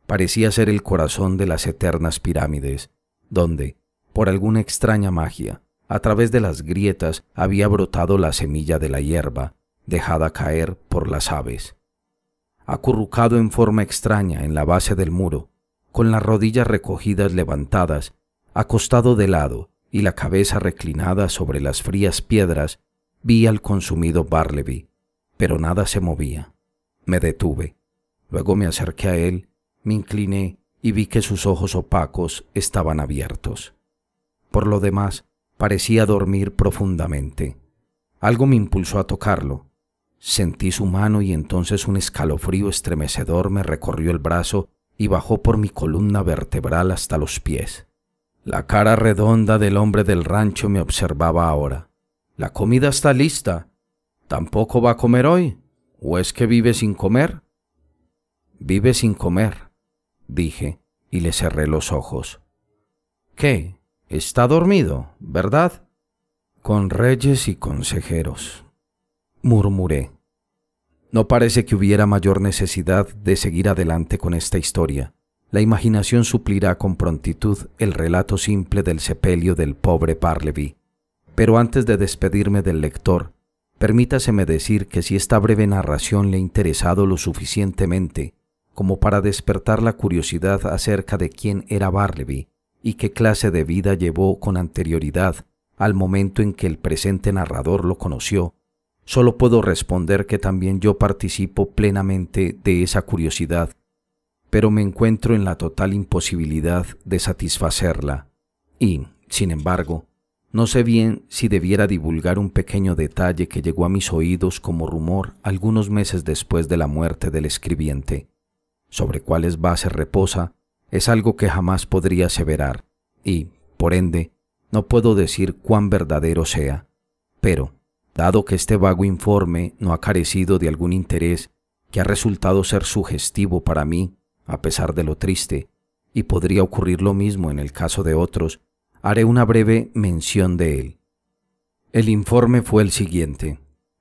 Parecía ser el corazón de las eternas pirámides, donde, por alguna extraña magia, a través de las grietas había brotado la semilla de la hierba, dejada caer por las aves. Acurrucado en forma extraña en la base del muro, con las rodillas recogidas levantadas, acostado de lado y la cabeza reclinada sobre las frías piedras, vi al consumido Bartleby, pero nada se movía. Me detuve. Luego me acerqué a él, me incliné y vi que sus ojos opacos estaban abiertos. Por lo demás, parecía dormir profundamente. Algo me impulsó a tocarlo. Sentí su mano y entonces un escalofrío estremecedor me recorrió el brazo y bajó por mi columna vertebral hasta los pies. La cara redonda del hombre del rancho me observaba ahora. «La comida está lista. ¿Tampoco va a comer hoy? ¿O es que vive sin comer? Vive sin comer, dije, y le cerré los ojos. ¿Qué? Está dormido, ¿verdad? Con reyes y consejeros, murmuré. No parece que hubiera mayor necesidad de seguir adelante con esta historia. La imaginación suplirá con prontitud el relato simple del sepelio del pobre Bartleby. Pero antes de despedirme del lector, permítaseme decir que si esta breve narración le ha interesado lo suficientemente como para despertar la curiosidad acerca de quién era Bartleby y qué clase de vida llevó con anterioridad al momento en que el presente narrador lo conoció, solo puedo responder que también yo participo plenamente de esa curiosidad, pero me encuentro en la total imposibilidad de satisfacerla y, sin embargo, no sé bien si debiera divulgar un pequeño detalle que llegó a mis oídos como rumor algunos meses después de la muerte del escribiente. Sobre cuáles bases reposa es algo que jamás podría aseverar y, por ende, no puedo decir cuán verdadero sea. Pero, dado que este vago informe no ha carecido de algún interés que ha resultado ser sugestivo para mí, a pesar de lo triste, y podría ocurrir lo mismo en el caso de otros, haré una breve mención de él. El informe fue el siguiente: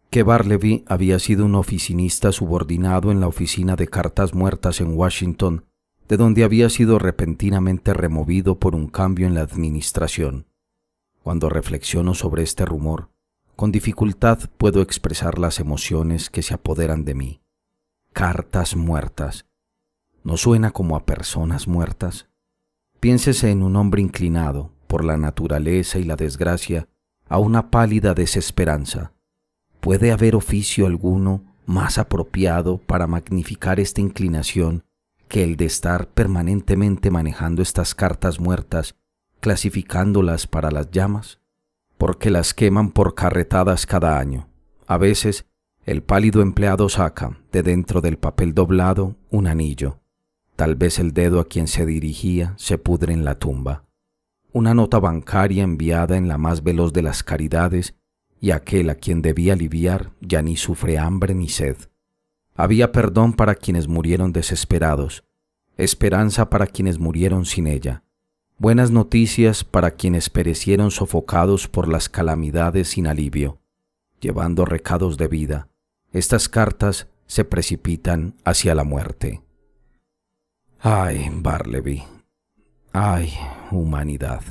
que Bartleby había sido un oficinista subordinado en la oficina de cartas muertas en Washington, de donde había sido repentinamente removido por un cambio en la administración. Cuando reflexiono sobre este rumor, con dificultad puedo expresar las emociones que se apoderan de mí. Cartas muertas. ¿No suena como a personas muertas? Piénsese en un hombre inclinado, por la naturaleza y la desgracia, a una pálida desesperanza. ¿Puede haber oficio alguno más apropiado para magnificar esta inclinación que el de estar permanentemente manejando estas cartas muertas, clasificándolas para las llamas? Porque las queman por carretadas cada año. A veces, el pálido empleado saca, de dentro del papel doblado, un anillo. Tal vez el dedo a quien se dirigía se pudre en la tumba. Una nota bancaria enviada en la más veloz de las caridades, y aquel a quien debía aliviar ya ni sufre hambre ni sed. Había perdón para quienes murieron desesperados, esperanza para quienes murieron sin ella, buenas noticias para quienes perecieron sofocados por las calamidades sin alivio. Llevando recados de vida, estas cartas se precipitan hacia la muerte. ¡Ay, Bartleby! ¡Ay, humanidad!